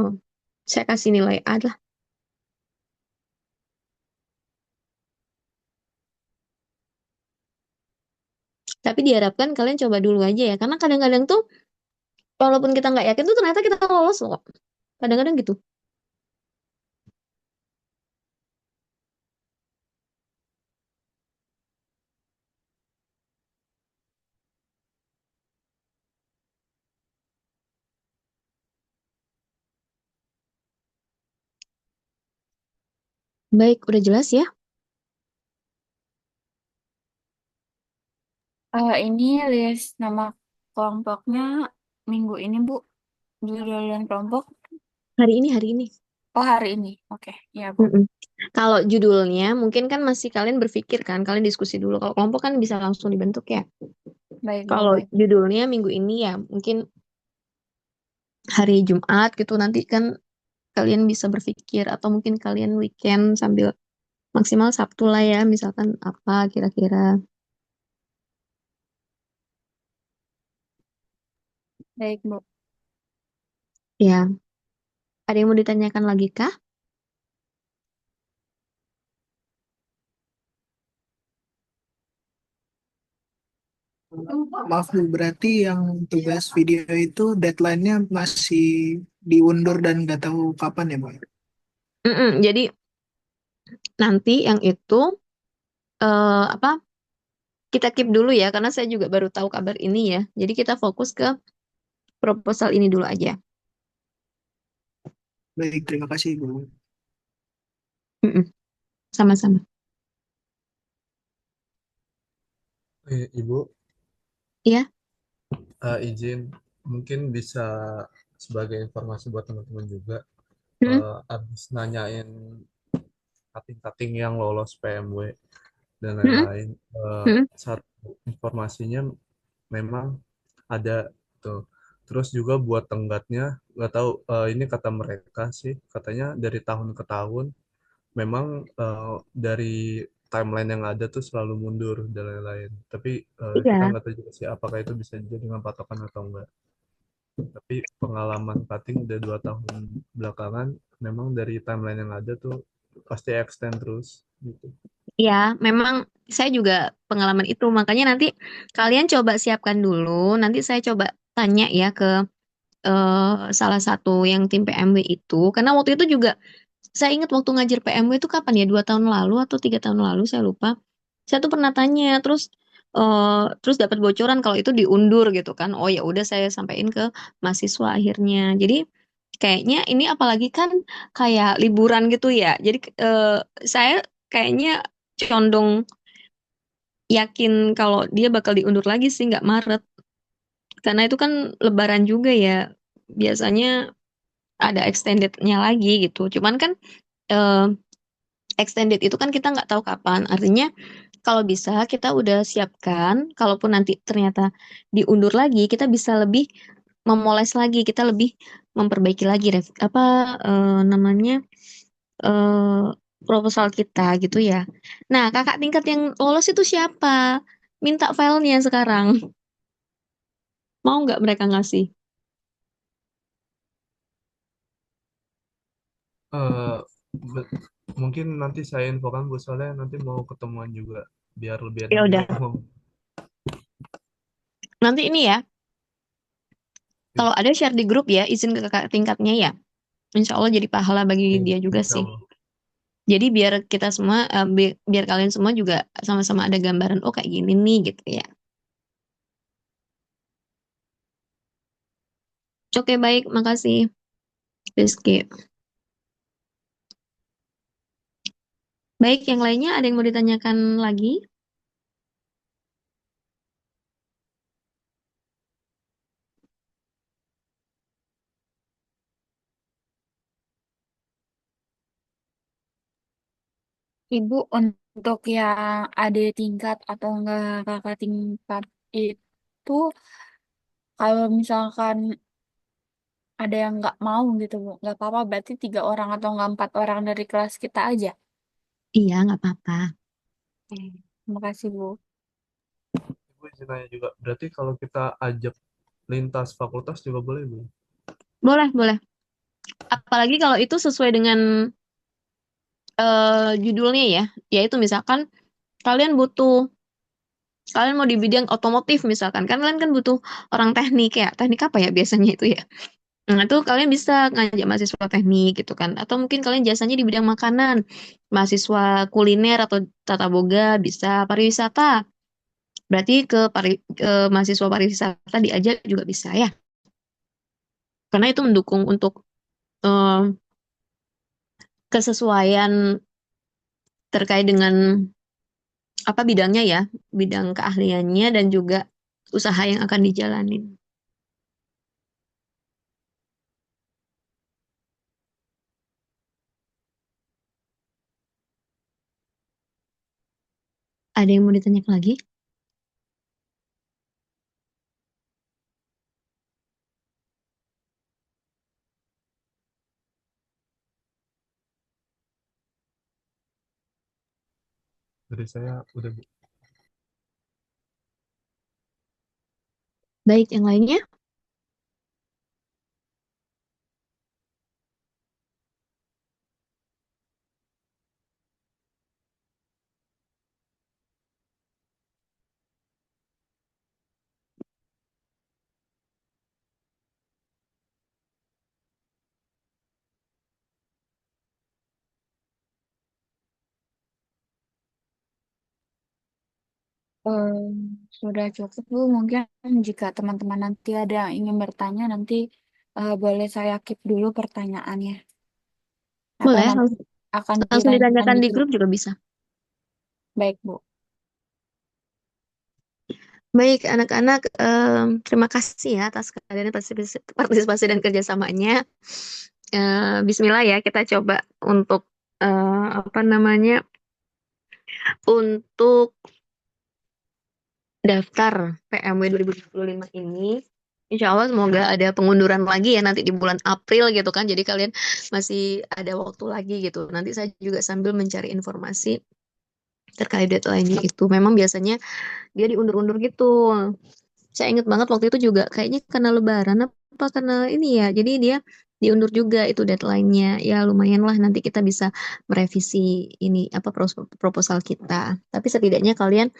saya kasih nilai A lah. Tapi diharapkan kalian coba dulu aja ya, karena kadang-kadang tuh walaupun kita nggak yakin tuh ternyata kita lolos loh. Kadang-kadang gitu. Baik, udah jelas ya? Ini list nama kelompoknya minggu ini, Bu. Judul dan kelompok. Hari ini. Oh, hari ini. Oke, ya, Bu. Mm-mm. Kalau judulnya mungkin kan masih kalian berpikir kan, kalian diskusi dulu. Kalau kelompok kan bisa langsung dibentuk ya. Baik, Bu, Kalau baik. judulnya minggu ini ya mungkin hari Jumat gitu nanti kan kalian bisa berpikir atau mungkin kalian weekend sambil maksimal Sabtu lah ya, misalkan apa kira-kira. Baik, Bu. Ya, ada yang mau ditanyakan lagi kah? Maaf Bu, berarti yang tugas video itu deadline-nya masih diundur dan nggak tahu kapan ya Bu? Jadi nanti yang itu apa? Kita keep dulu ya, karena saya juga baru tahu kabar ini ya. Jadi kita fokus ke proposal ini dulu aja. Baik, terima kasih Bu. Mm-mm. Sama-sama. Ibu, Iya. izin mungkin bisa sebagai informasi buat teman-teman juga, Mm-mm. abis nanyain cutting-cutting yang lolos PMW dan Mm-mm. lain-lain, Mm-mm. satu informasinya memang ada tuh. Terus juga buat tenggatnya, nggak tahu, ini kata mereka sih, katanya dari tahun ke tahun memang, dari timeline yang ada tuh selalu mundur dan lain-lain. Tapi kita Iya. nggak tahu juga sih apakah itu bisa dijadikan patokan atau enggak. Tapi pengalaman cutting udah 2 tahun belakangan, memang dari timeline yang ada tuh pasti extend terus gitu. Ya, memang saya juga pengalaman itu. Makanya nanti kalian coba siapkan dulu. Nanti saya coba tanya ya ke salah satu yang tim PMW itu. Karena waktu itu juga saya ingat waktu ngajar PMW itu kapan ya? 2 tahun lalu atau 3 tahun lalu saya lupa. Saya tuh pernah tanya, terus dapat bocoran kalau itu diundur gitu kan. Oh ya udah saya sampaikan ke mahasiswa akhirnya. Jadi kayaknya ini apalagi kan kayak liburan gitu ya. Jadi saya kayaknya condong yakin kalau dia bakal diundur lagi sih nggak Maret. Karena itu kan Lebaran juga ya. Biasanya ada extendednya lagi gitu. Cuman kan eh, extended itu kan kita nggak tahu kapan. Artinya kalau bisa kita udah siapkan, kalaupun nanti ternyata diundur lagi, kita bisa lebih memoles lagi, kita lebih memperbaiki lagi apa namanya eh, proposal kita gitu ya. Nah, kakak tingkat yang lolos itu siapa? Minta filenya sekarang. Mau nggak mereka ngasih? Eh, be- Mungkin nanti saya infokan Bu, soalnya nanti mau ketemuan juga biar lebih Ya enak udah. ngomong. Nanti ini ya, Ya, kalau ada share di grup ya, izin ke kakak tingkatnya ya. Insya Allah jadi pahala bagi dia juga insya sih. Allah. Jadi biar kita semua, biar kalian semua juga sama-sama ada gambaran, oh kayak gini nih gitu ya. Oke, baik, makasih Rizky. Baik, yang lainnya ada yang mau ditanyakan lagi? Ibu, untuk yang ada tingkat atau enggak kakak tingkat itu, kalau misalkan ada yang nggak mau gitu, Bu, nggak apa-apa, berarti 3 orang atau enggak 4 orang dari kelas kita aja. Iya, nggak apa-apa. Terima kasih, Bu. Ibu izin nanya juga, berarti kalau kita ajak lintas fakultas juga boleh Bu? Boleh, boleh. Apalagi kalau itu sesuai dengan judulnya ya. Yaitu misalkan kalian butuh, kalian mau di bidang otomotif misalkan. Kan kalian kan butuh orang teknik ya. Teknik apa ya biasanya itu ya? Nah, itu kalian bisa ngajak mahasiswa teknik gitu kan. Atau mungkin kalian jasanya di bidang makanan. Mahasiswa kuliner atau tata boga bisa pariwisata. Berarti ke mahasiswa pariwisata diajak juga bisa ya. Karena itu mendukung untuk eh, kesesuaian terkait dengan apa bidangnya ya, bidang keahliannya dan juga usaha yang akan dijalanin. Ada yang mau ditanyakan lagi? Dari saya udah. Baik, yang lainnya? Eh, Sudah cukup, Bu. Mungkin jika teman-teman nanti ada yang ingin bertanya, nanti boleh saya keep dulu pertanyaannya. Atau Boleh, nanti akan langsung ditanyakan ditanyakan di di grup. grup juga bisa. Baik, Bu. Baik, anak-anak, terima kasih ya atas kehadiran partisipasi dan kerjasamanya. Bismillah ya, kita coba untuk apa namanya, untuk daftar PMW 2025 ini. Insya Allah semoga ada pengunduran lagi ya nanti di bulan April gitu kan. Jadi kalian masih ada waktu lagi gitu. Nanti saya juga sambil mencari informasi terkait deadline-nya itu. Memang biasanya dia diundur-undur gitu. Saya ingat banget waktu itu juga kayaknya karena Lebaran apa karena ini ya. Jadi dia diundur juga itu deadline-nya. Ya lumayan lah nanti kita bisa merevisi ini apa proposal kita. Tapi setidaknya kalian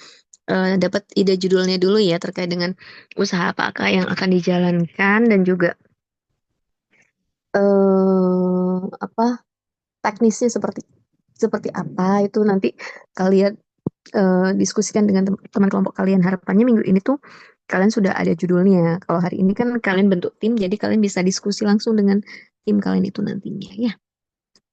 dapat ide judulnya dulu ya terkait dengan usaha apakah yang akan dijalankan dan juga apa teknisnya seperti seperti apa itu nanti kalian diskusikan dengan teman kelompok kalian. Harapannya minggu ini tuh kalian sudah ada judulnya. Kalau hari ini kan kalian bentuk tim, jadi kalian bisa diskusi langsung dengan tim kalian itu nantinya ya.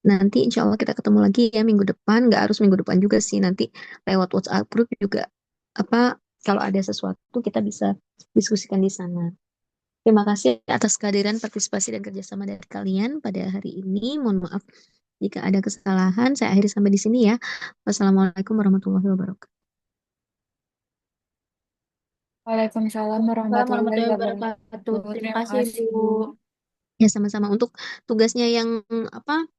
Nanti insya Allah kita ketemu lagi ya minggu depan. Nggak harus minggu depan juga sih. Nanti lewat WhatsApp group juga apa kalau ada sesuatu kita bisa diskusikan di sana. Terima kasih atas kehadiran, partisipasi dan kerjasama dari kalian pada hari ini. Mohon maaf jika ada kesalahan. Saya akhiri sampai di sini ya. Wassalamualaikum warahmatullahi wabarakatuh. Waalaikumsalam warahmatullahi Warahmatullahi wabarakatuh. wabarakatuh. Terima Terima kasih, kasih, Bu. Bu. Ya sama-sama untuk tugasnya apa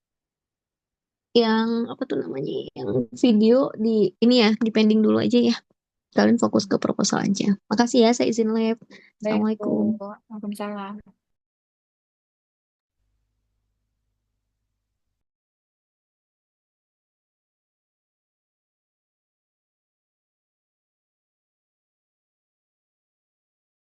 yang apa tuh namanya yang video di ini ya di pending dulu aja ya. Kalian fokus ke proposal aja. Makasih ya, saya izin live. Baik, Bu. Assalamualaikum. Waalaikumsalam.